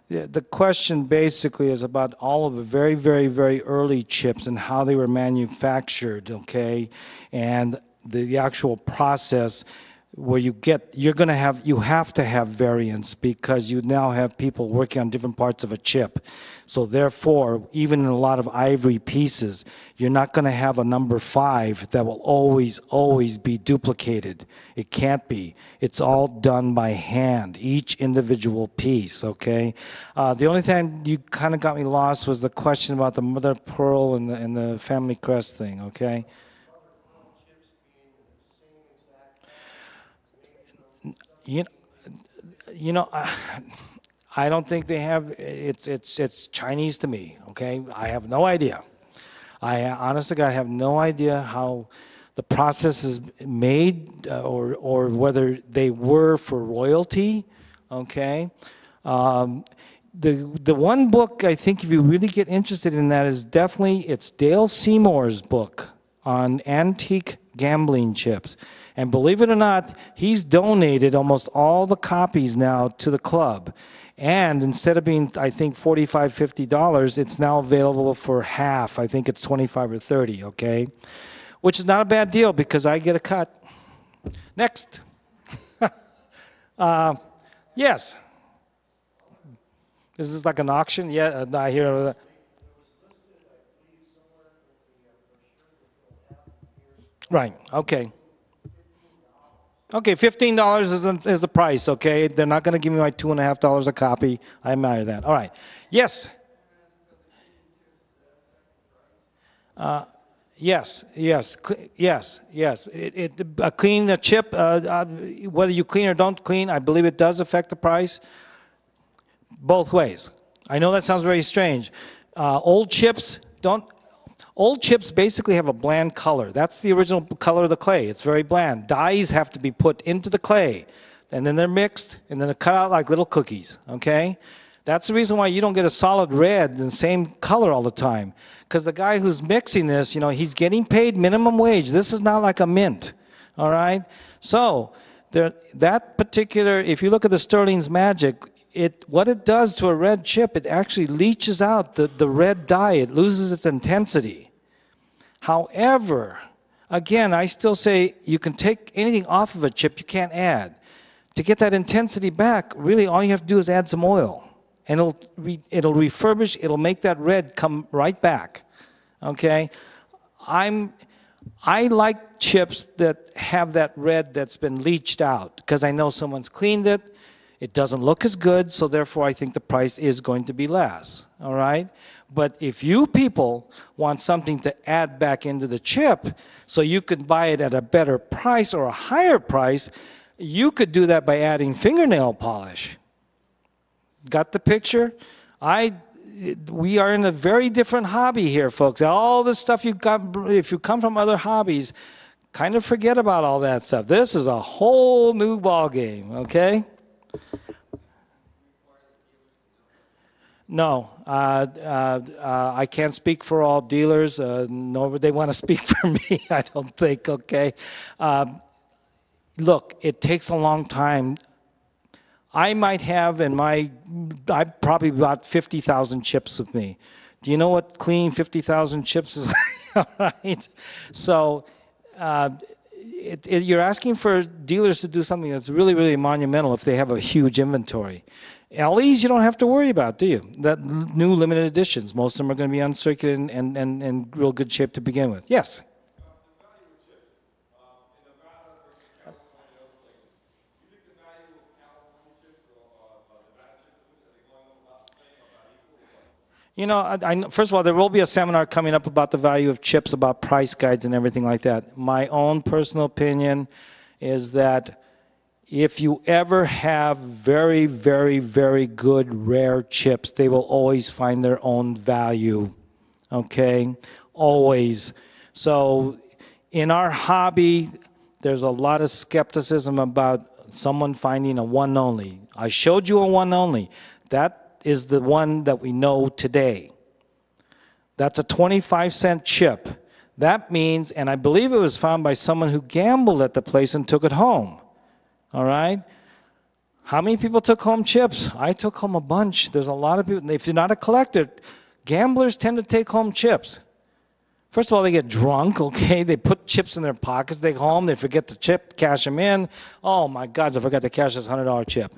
the question basically is about all of the very, very, very early chips and how they were manufactured, okay, and the actual process where you have to have variants because you now have people working on different parts of a chip. So therefore, even in a lot of ivory pieces, you're not going to have a number 5 that will always be duplicated. It can't be. It's all done by hand, each individual piece, okay? The only thing you kind of got me lost was the question about the mother of pearl and the family crest thing, okay? You, you know, I don't think they have. It's Chinese to me. Okay, I have no idea. I honest to God have no idea how the process is made or whether they were for royalty. Okay, the one book I think if you really get interested in that is definitely it's Dale Seymour's book on antique gambling chips. And believe it or not, he's donated almost all the copies now to the club. And instead of being, I think, $45, $50, it's now available for half. I think it's 25 or 30, okay? Which is not a bad deal because I get a cut. Next. Yes. Is this like an auction? Yeah, I hear that. Right, okay. Okay, $15 is the price, okay? They're not going to give me my $2.50 a copy. I admire that. All right. Yes. Yes, yes, yes, yes. Cleaning the chip, whether you clean or don't clean, I believe it does affect the price. Both ways. I know that sounds very strange. Old chips basically have a bland color. That's the original color of the clay. It's very bland. Dyes have to be put into the clay, and then they're mixed, and then they're cut out like little cookies, okay? That's the reason why you don't get a solid red in the same color all the time, because the guy who's mixing this, you know, he's getting paid minimum wage. This is not like a mint, all right? So that particular, if you look at the Sterling's Magic, what it does to a red chip, it actually leaches out the red dye. It loses its intensity. However, again, I still say you can take anything off of a chip you can't add. To get that intensity back, really all you have to do is add some oil. And it'll refurbish, it'll make that red come right back. Okay? I like chips that have that red that's been leached out because I know someone's cleaned it. It doesn't look as good, so therefore I think the price is going to be less, all right? But if you people want something to add back into the chip so you could buy it at a better price or a higher price, you could do that by adding fingernail polish. Got the picture? We are in a very different hobby here, folks. All this stuff you got, if you come from other hobbies, kind of forget about all that stuff. This is a whole new ball game, okay? No, I can't speak for all dealers, nor would they want to speak for me, I don't think, okay? Look, it takes a long time. I might have I probably bought 50,000 chips with me. Do you know what cleaning 50,000 chips is? All right. So you're asking for dealers to do something that's really, really monumental if they have a huge inventory. LEs you don't have to worry about, do you? That new limited editions, most of them are going to be uncirculated and in real good shape to begin with. Yes? You know, first of all, there will be a seminar coming up about the value of chips, about price guides and everything like that. My own personal opinion is that if you ever have very, very, very good rare chips, they will always find their own value, okay? Always. So in our hobby, there's a lot of skepticism about someone finding a one only. I showed you a one only. That is the one that we know today. That's a 25-cent chip. That means, and I believe it was found by someone who gambled at the place and took it home. All right? How many people took home chips? I took home a bunch. There's a lot of people. If you're not a collector, gamblers tend to take home chips. First of all, they get drunk, okay? They put chips in their pockets. They go home. They forget the chip, cash them in. Oh, my God, I forgot to cash this $100 chip.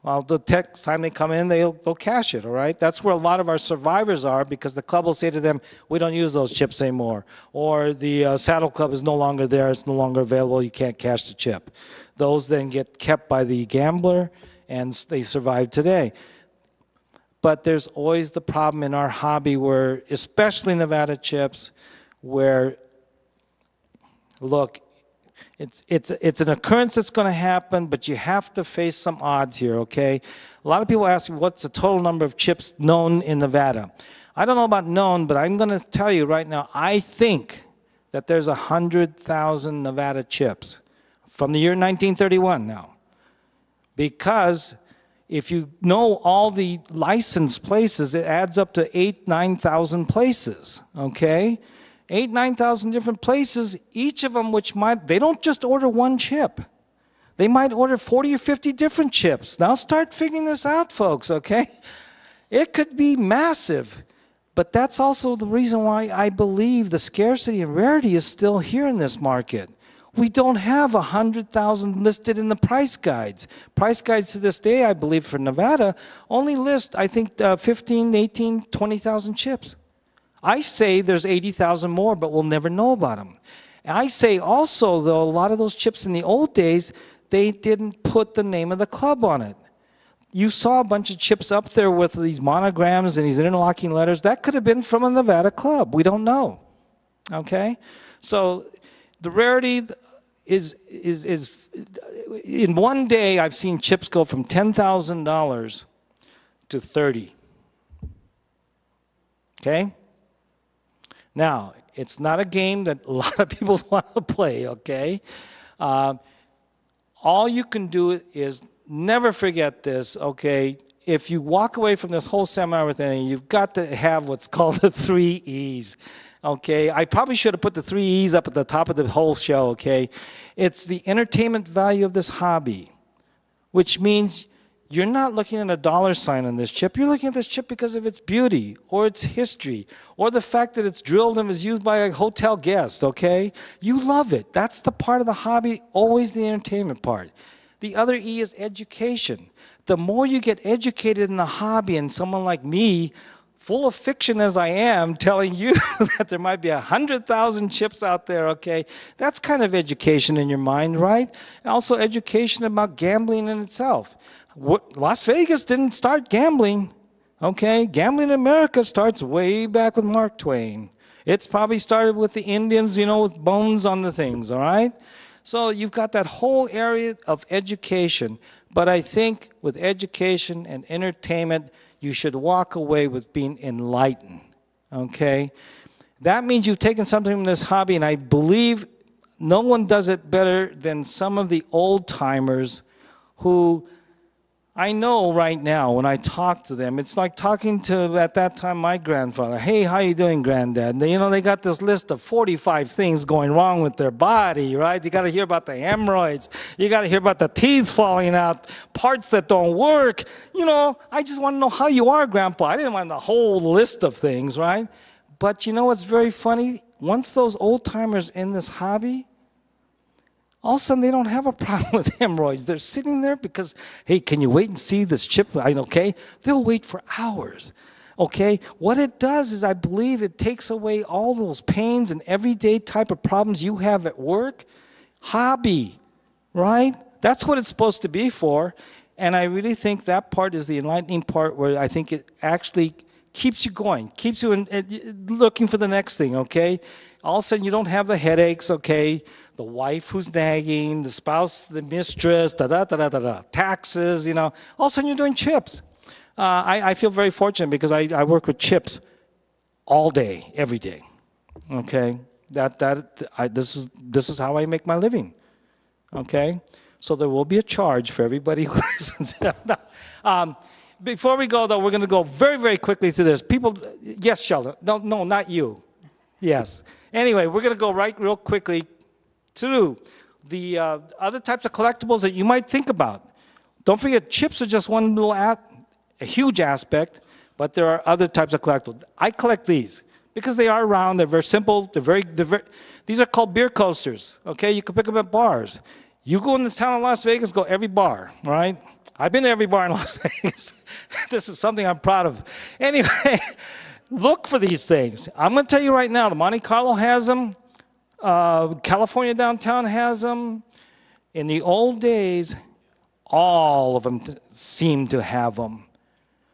Well, the next time they come in, they'll cash it, all right? That's where a lot of our survivors are, because the club will say to them, we don't use those chips anymore. Or the Saddle Club is no longer there, it's no longer available, you can't cash the chip. Those then get kept by the gambler, and they survive today. But there's always the problem in our hobby where, especially Nevada chips, where, look, it's an occurrence that's going to happen, but you have to face some odds here, okay? A lot of people ask me, what's the total number of chips known in Nevada? I don't know about known, but I'm going to tell you right now, I think that there's 100,000 Nevada chips from the year 1931 now. Because if you know all the licensed places, it adds up to 8,000, 9,000 places, okay? 8,000, 9,000 different places, each of them they don't just order one chip. They might order 40 or 50 different chips. Now start figuring this out, folks, okay? It could be massive, but that's also the reason why I believe the scarcity and rarity is still here in this market. We don't have 100,000 listed in the price guides. Price guides to this day, I believe, for Nevada, only list, I think, 15, 18, 20,000 chips. I say there's 80,000 more, but we'll never know about them. I say also, though, a lot of those chips in the old days, they didn't put the name of the club on it. You saw a bunch of chips up there with these monograms and these interlocking letters. That could have been from a Nevada club. We don't know. Okay? So the rarity is in one day, I've seen chips go from $10,000 to 30. Okay? Now, it's not a game that a lot of people want to play, okay? All you can do is never forget this, okay? If you walk away from this whole seminar with anything, you've got to have what's called the 3 E's, okay? I probably should have put the 3 E's up at the top of the whole show, okay? It's the entertainment value of this hobby, which means you're not looking at a dollar sign on this chip. You're looking at this chip because of its beauty or its history or the fact that it's drilled and was used by a hotel guest, okay? You love it. That's the part of the hobby, always the entertainment part. The other E is education. The more you get educated in the hobby, and someone like me, full of fiction as I am, telling you that there might be 100,000 chips out there, okay? That's kind of education in your mind, right? And also education about gambling in itself. Las Vegas didn't start gambling, okay? Gambling in America starts way back with Mark Twain. It's probably started with the Indians, you know, with bones on the things, all right? So you've got that whole area of education. But I think with education and entertainment, you should walk away with being enlightened, okay? That means you've taken something from this hobby, and I believe no one does it better than some of the old-timers who I know right now when I talk to them, it's like talking to, at that time, my grandfather. Hey, how you doing, Granddad? And they got this list of 45 things going wrong with their body, right? You got to hear about the hemorrhoids. You got to hear about the teeth falling out, parts that don't work. I just want to know how you are, Grandpa. I didn't want the whole list of things, right? But you know what's very funny? Once those old-timers in this hobby, all of a sudden, they don't have a problem with hemorrhoids. They're sitting there because, hey, can you wait and see this chip? Okay? They'll wait for hours. Okay? What it does is I believe it takes away all those pains and everyday type of problems you have at work. Hobby, right? That's what it's supposed to be for. And I really think that part is the enlightening part where I think it actually keeps you going, keeps you looking for the next thing, okay? All of a sudden, you don't have the headaches, okay? The wife who's nagging, the spouse, the mistress, taxes, all of a sudden you're doing chips. I feel very fortunate because I work with chips all day, every day, okay? This is how I make my living, okay? So there will be a charge for everybody who listens. Before we go, though, we're going to go very, very quickly through this. People, yes, Sheldon. No, not you. Yes. Anyway, we're going to go real quickly through the other types of collectibles that you might think about. Don't forget, chips are just one little a huge aspect, but there are other types of collectibles. I collect these because they are round. They're very simple. These are called beer coasters. Okay, you can pick them at bars. You go in this town of Las Vegas, go every bar, right? I've been to every bar in Las Vegas. This is something I'm proud of. Anyway, look for these things. I'm going to tell you right now, the Monte Carlo has them. California downtown has them. In the old days, all of them seem to have them.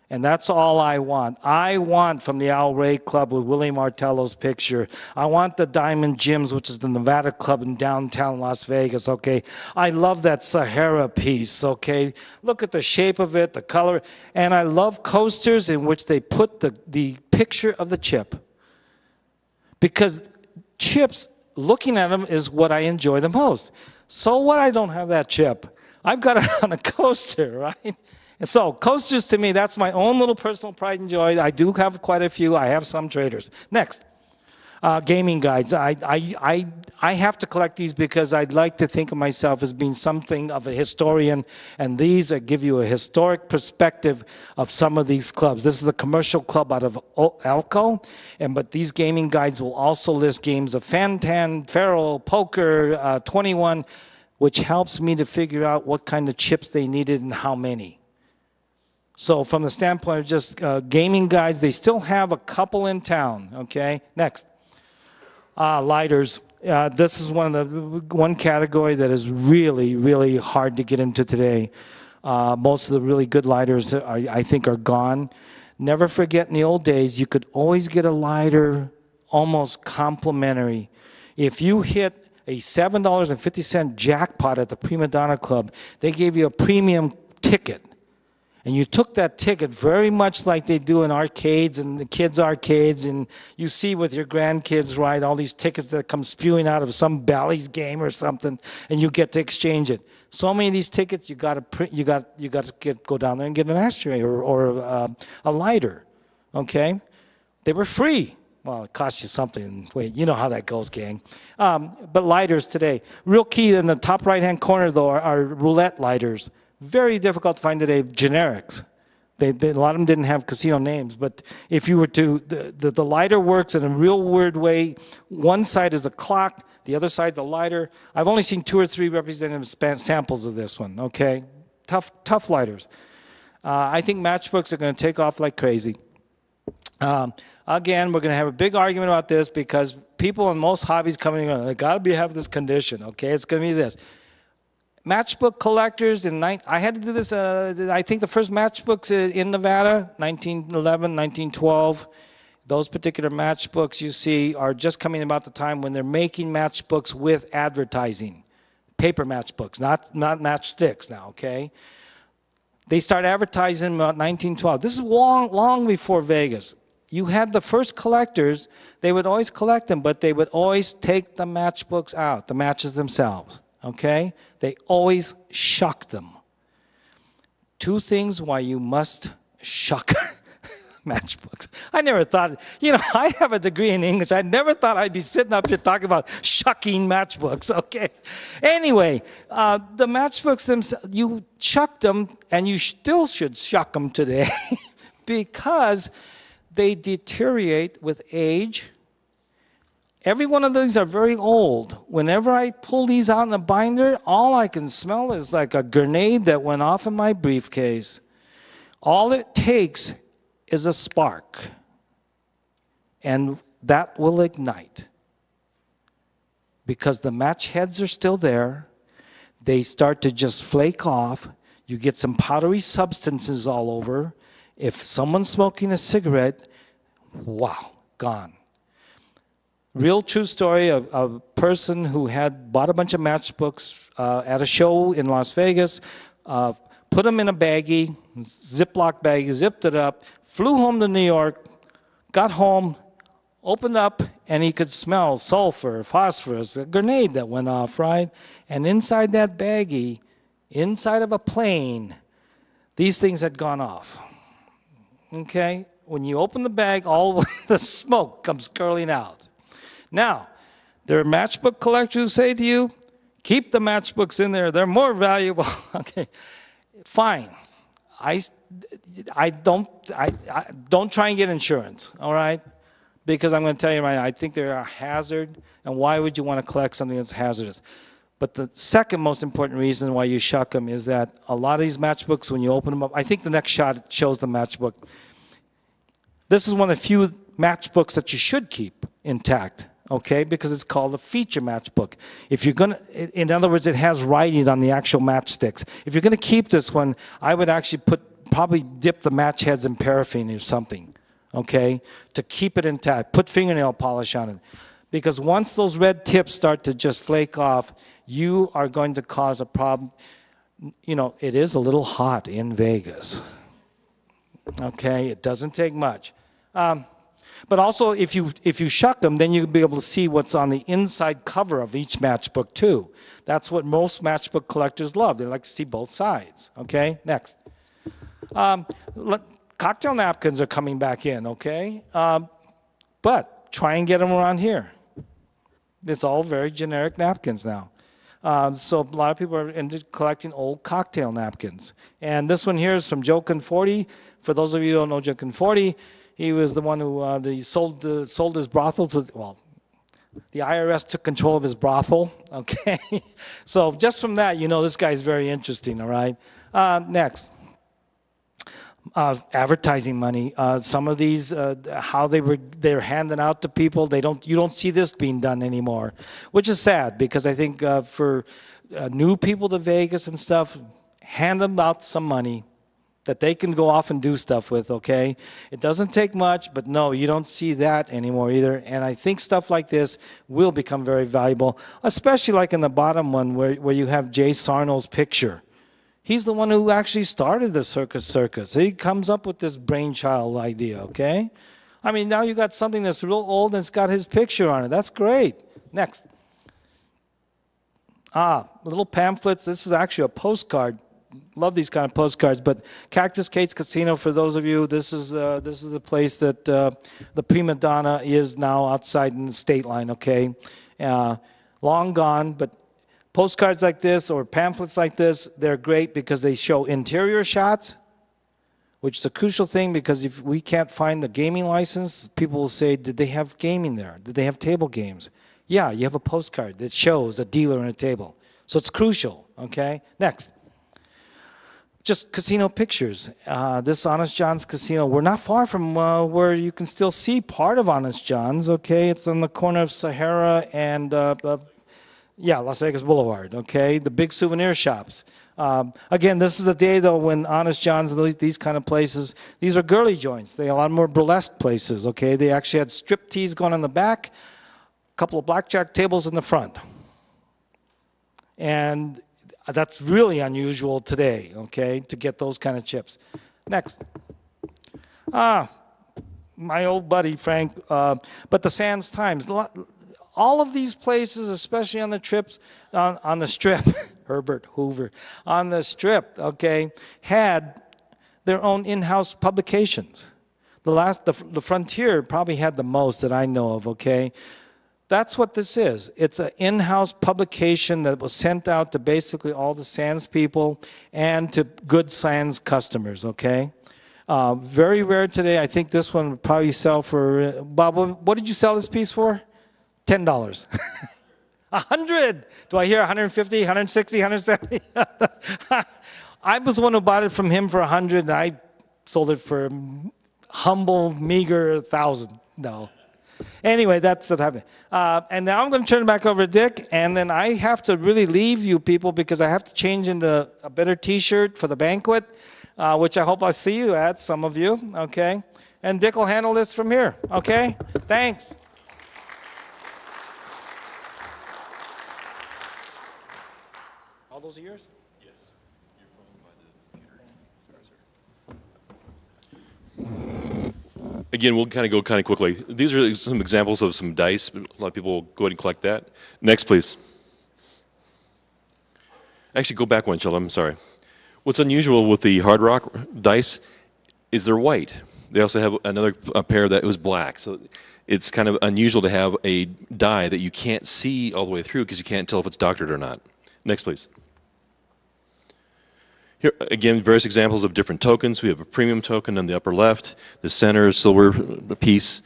And that's all I want. I want from the Al Ray Club with Willie Martello's picture. I want the Diamond Gyms, which is the Nevada Club in downtown Las Vegas, okay? I love that Sahara piece, okay? Look at the shape of it, the color. And I love coasters in which they put the picture of the chip. Because chips, looking at them is what I enjoy the most. So what I don't have that chip? I've got it on a coaster, right? And so coasters to me, that's my own little personal pride and joy. I do have quite a few. I have some traders. Next, gaming guides. I have to collect these because I'd like to think of myself as being something of a historian, and these give you a historic perspective of some of these clubs. This is a commercial club out of Elko, but these gaming guides will also list games of Fantan, Faro, Poker, 21, which helps me to figure out what kind of chips they needed and how many. So from the standpoint of just gaming guides, they still have a couple in town, okay? Next. Lighters. This is one category that is really, really hard to get into today. Most of the really good lighters, I think, are gone. Never forget, in the old days, you could always get a lighter almost complimentary. If you hit a $7.50 jackpot at the Prima Donna Club, they gave you a premium ticket. And you took that ticket very much like they do in arcades and the kids' arcades, and you see with your grandkids, right, all these tickets that come spewing out of some Bally's game or something, and you get to exchange it. So many of these tickets, you got to go down there and get an ashtray or a lighter, okay? They were free. Well, it cost you something. Wait, you know how that goes, gang. But lighters today. Real key in the top right-hand corner, though, are roulette lighters. Very difficult to find today, generics. A lot of them didn't have casino names, but if you were to, the lighter works in a real weird way. One side is a clock, the other side's a lighter. I've only seen 2 or 3 representative samples of this one, okay? Tough lighters. I think matchbooks are going to take off like crazy. Again, we're going to have a big argument about this because people in most hobbies coming in, they got to have this condition, okay? It's going to be this. Matchbook collectors, I had to do this, I think the first matchbooks in Nevada, 1911, 1912. Those particular matchbooks you see are just coming about the time when they're making matchbooks with advertising. Paper matchbooks, not matchsticks now, okay? They start advertising about 1912. This is long before Vegas. You had the first collectors, they would always collect them, but they would always take the matchbooks out, the matches themselves. Okay? They always shuck them. 2 things why you must shuck matchbooks. I never thought, I have a degree in English. I never thought I'd be sitting up here talking about shucking matchbooks, okay? Anyway, the matchbooks themselves, you shuck them, and you still should shuck them today because they deteriorate with age. Every one of these are very old. Whenever I pull these out in a binder, all I can smell is like a grenade that went off in my briefcase. All it takes is a spark, and that will ignite. Because the match heads are still there, they start to just flake off. You get some powdery substances all over. If someone's smoking a cigarette, wow, gone. Real true story, a person who had bought a bunch of matchbooks at a show in Las Vegas, put them in a baggie, Ziploc baggie, zipped it up, flew home to New York, got home, opened up, and he could smell sulfur, phosphorus, a grenade that went off, right? And inside that baggie, inside of a plane, these things had gone off. Okay? When you open the bag, all the smoke comes curling out. Now, there are matchbook collectors who say to you, keep the matchbooks in there. They're more valuable. Okay, fine. I don't try and get insurance, all right? Because I'm going to tell you right now, I think they're a hazard, and why would you want to collect something that's hazardous? But the second most important reason why you shuck them is that a lot of these matchbooks, when you open them up, I think the next shot shows the matchbook. This is one of the few matchbooks that you should keep intact, okay, because it's called a feature matchbook. If you're going to, in other words, it has writing on the actual matchsticks. If you're going to keep this one, I would actually probably dip the match heads in paraffin or something, okay, to keep it intact. Put fingernail polish on it. Because once those red tips start to just flake off, you are going to cause a problem. It is a little hot in Vegas, okay? It doesn't take much. But also, if you shuck them, then you'll be able to see what's on the inside cover of each matchbook, too. That's what most matchbook collectors love. They like to see both sides, okay? Next. Cocktail napkins are coming back in, okay? But try and get them around here. It's all very generic napkins now. So a lot of people are into collecting old cocktail napkins. And this one here is from Joe Conforti. For those of you who don't know Joe Conforti, he was the one who sold his brothel to, well, the IRS took control of his brothel, okay? So just from that, this guy's very interesting, all right? Next. Advertising money. Some of these, how they're handing out to people, you don't see this being done anymore, which is sad because I think for new people to Vegas and stuff, hand them out some money that they can go off and do stuff with, okay? It doesn't take much, but no, you don't see that anymore either. And I think stuff like this will become very valuable, especially like in the bottom one where you have Jay Sarno's picture. He's the one who actually started the circus. He comes up with this brainchild idea, okay? I mean, now you got something that's real old and it's got his picture on it. That's great. Next. Little pamphlets. This is actually a postcard. Love these kind of postcards. But Cactus Kate's Casino, for those of you, this is the place that the prima donna is now outside in the state line, okay? Long gone, but postcards like this or pamphlets like this, they're great because they show interior shots, which is a crucial thing because if we can't find the gaming license, people will say, did they have gaming there? Did they have table games? Yeah, you have a postcard that shows a dealer and a table. So it's crucial, okay? Next. Just casino pictures. This Honest John's Casino, we're not far from where you can still see part of Honest John's, okay? It's on the corner of Sahara and Las Vegas Boulevard, okay? The big souvenir shops. Again, this is the day, though, when Honest John's, these kind of places, these are girly joints. They are a lot more burlesque places, okay? They actually had strip tees going in the back, a couple of blackjack tables in the front. And that's really unusual today, okay, to get those kind of chips. Next. My old buddy, Frank, but the Sands Times. All of these places, especially on the trips, on the strip, Herbert Hoover, on the strip, okay, had their own in-house publications. The Frontier probably had the most that I know of, okay? That's what this is. It's an in-house publication that was sent out to basically all the Sands people and to good Sands customers, okay? Very rare today. I think this one would probably sell for, Bob, what did you sell this piece for? $10. 100. Do I hear 150, 160, 170? I was the one who bought it from him for 100, and I sold it for humble, meager 1,000. No. Anyway, that's what happened. And now I'm going to turn it back over to Dick, and then I have to really leave you people because I have to change into a better T-shirt for the banquet, which I hope I see you at, some of you, okay? And Dick will handle this from here, okay? Thanks. All those are yours? Yes. Your phone by the computer. Again, we'll kind of go quickly. These are some examples of some dice. A lot of people go ahead and collect that. Next, please. Actually, go back one, Sheldon. I'm sorry. What's unusual with the Hard Rock dice is they're white. They also have another pair that was black. So it's kind of unusual to have a die that you can't see all the way through because you can't tell if it's doctored or not. Next, please. Here, again, various examples of different tokens. We have a premium token on the upper left, the center silver piece.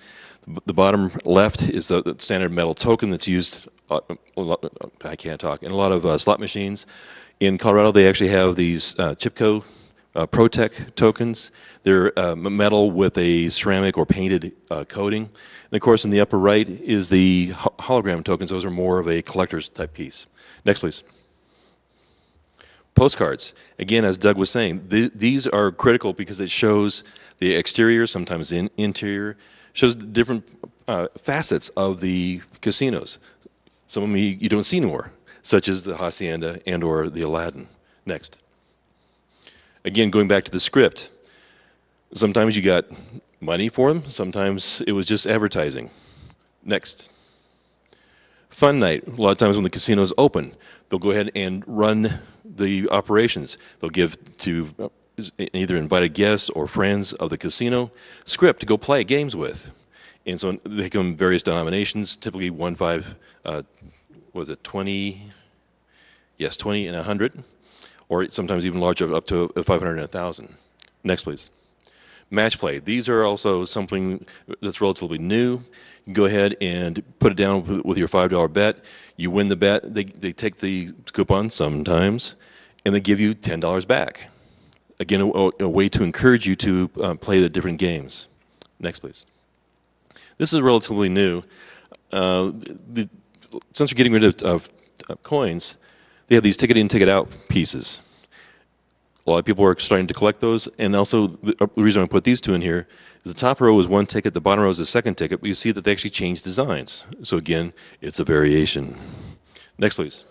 The bottom left is the standard metal token that's used, I can't talk, in a lot of slot machines. In Colorado, they actually have these Chipco ProTech tokens. They're metal with a ceramic or painted coating. And of course, in the upper right is the hologram tokens. Those are more of a collector's type piece. Next, please. Postcards. Again, as Doug was saying, these are critical because it shows the exterior, sometimes the interior, shows the different facets of the casinos. Some of them you don't see anymore, such as the Hacienda and or the Aladdin. Next. Again, going back to the script, sometimes you got money for them, sometimes it was just advertising. Next. Fun night. A lot of times when the casino's open, they'll go ahead and run the operations. They'll give to either invited guests or friends of the casino script to go play games with. And so they come in various denominations, typically 1, 5, was it 20? Yes, 20 and 100, or sometimes even larger, up to 500 and 1,000. Next, please. Match play. These are also something that's relatively new. You can go ahead and put it down with your $5 bet. You win the bet. They take the coupon sometimes, and they give you $10 back. Again, a way to encourage you to play the different games. Next, please. This is relatively new. Since we're getting rid of coins, they have these ticket in, ticket out pieces. A lot of people are starting to collect those, and also the reason I put these two in here is the top row is one ticket, the bottom row is the second ticket, but you see that they actually change designs. So again, it's a variation. Next, please.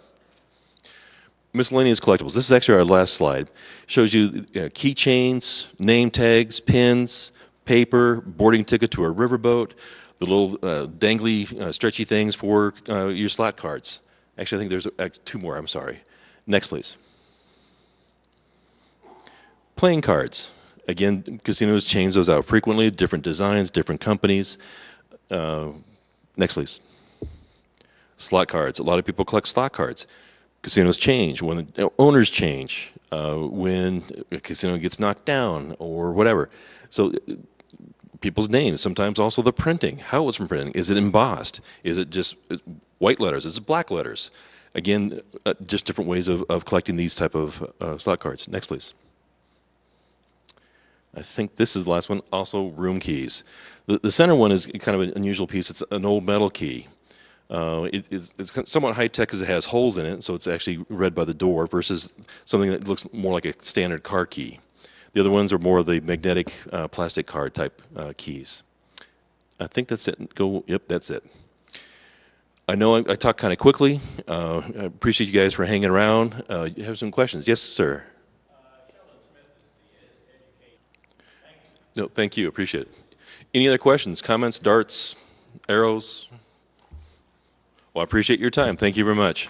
Miscellaneous collectibles. This is actually our last slide. Shows you keychains, name tags, pins, paper, boarding ticket to a riverboat, the little dangly, stretchy things for your slot cards. Actually, I think there's 2 more. I'm sorry. Next, please. Playing cards. Again, casinos change those out frequently, different designs, different companies. Next, please. Slot cards. A lot of people collect slot cards. Casinos change when the owners change, when a casino gets knocked down or whatever. So people's names, sometimes also the printing. How was it printing? Is it embossed? Is it just white letters? Is it black letters? Again, just different ways of collecting these type of slot cards. Next, please. I think this is the last one. Also, room keys. The center one is kind of an unusual piece. It's an old metal key. It's somewhat high-tech because it has holes in it, so it's actually read by the door versus something that looks more like a standard car key. The other ones are more of the magnetic plastic card type keys. I think that's it. Yep, that's it. I know I talked kind of quickly. I appreciate you guys for hanging around. You have some questions? Yes, sir. No, thank you. Appreciate it. Any other questions, comments, darts, arrows? Well, I appreciate your time. Thank you very much.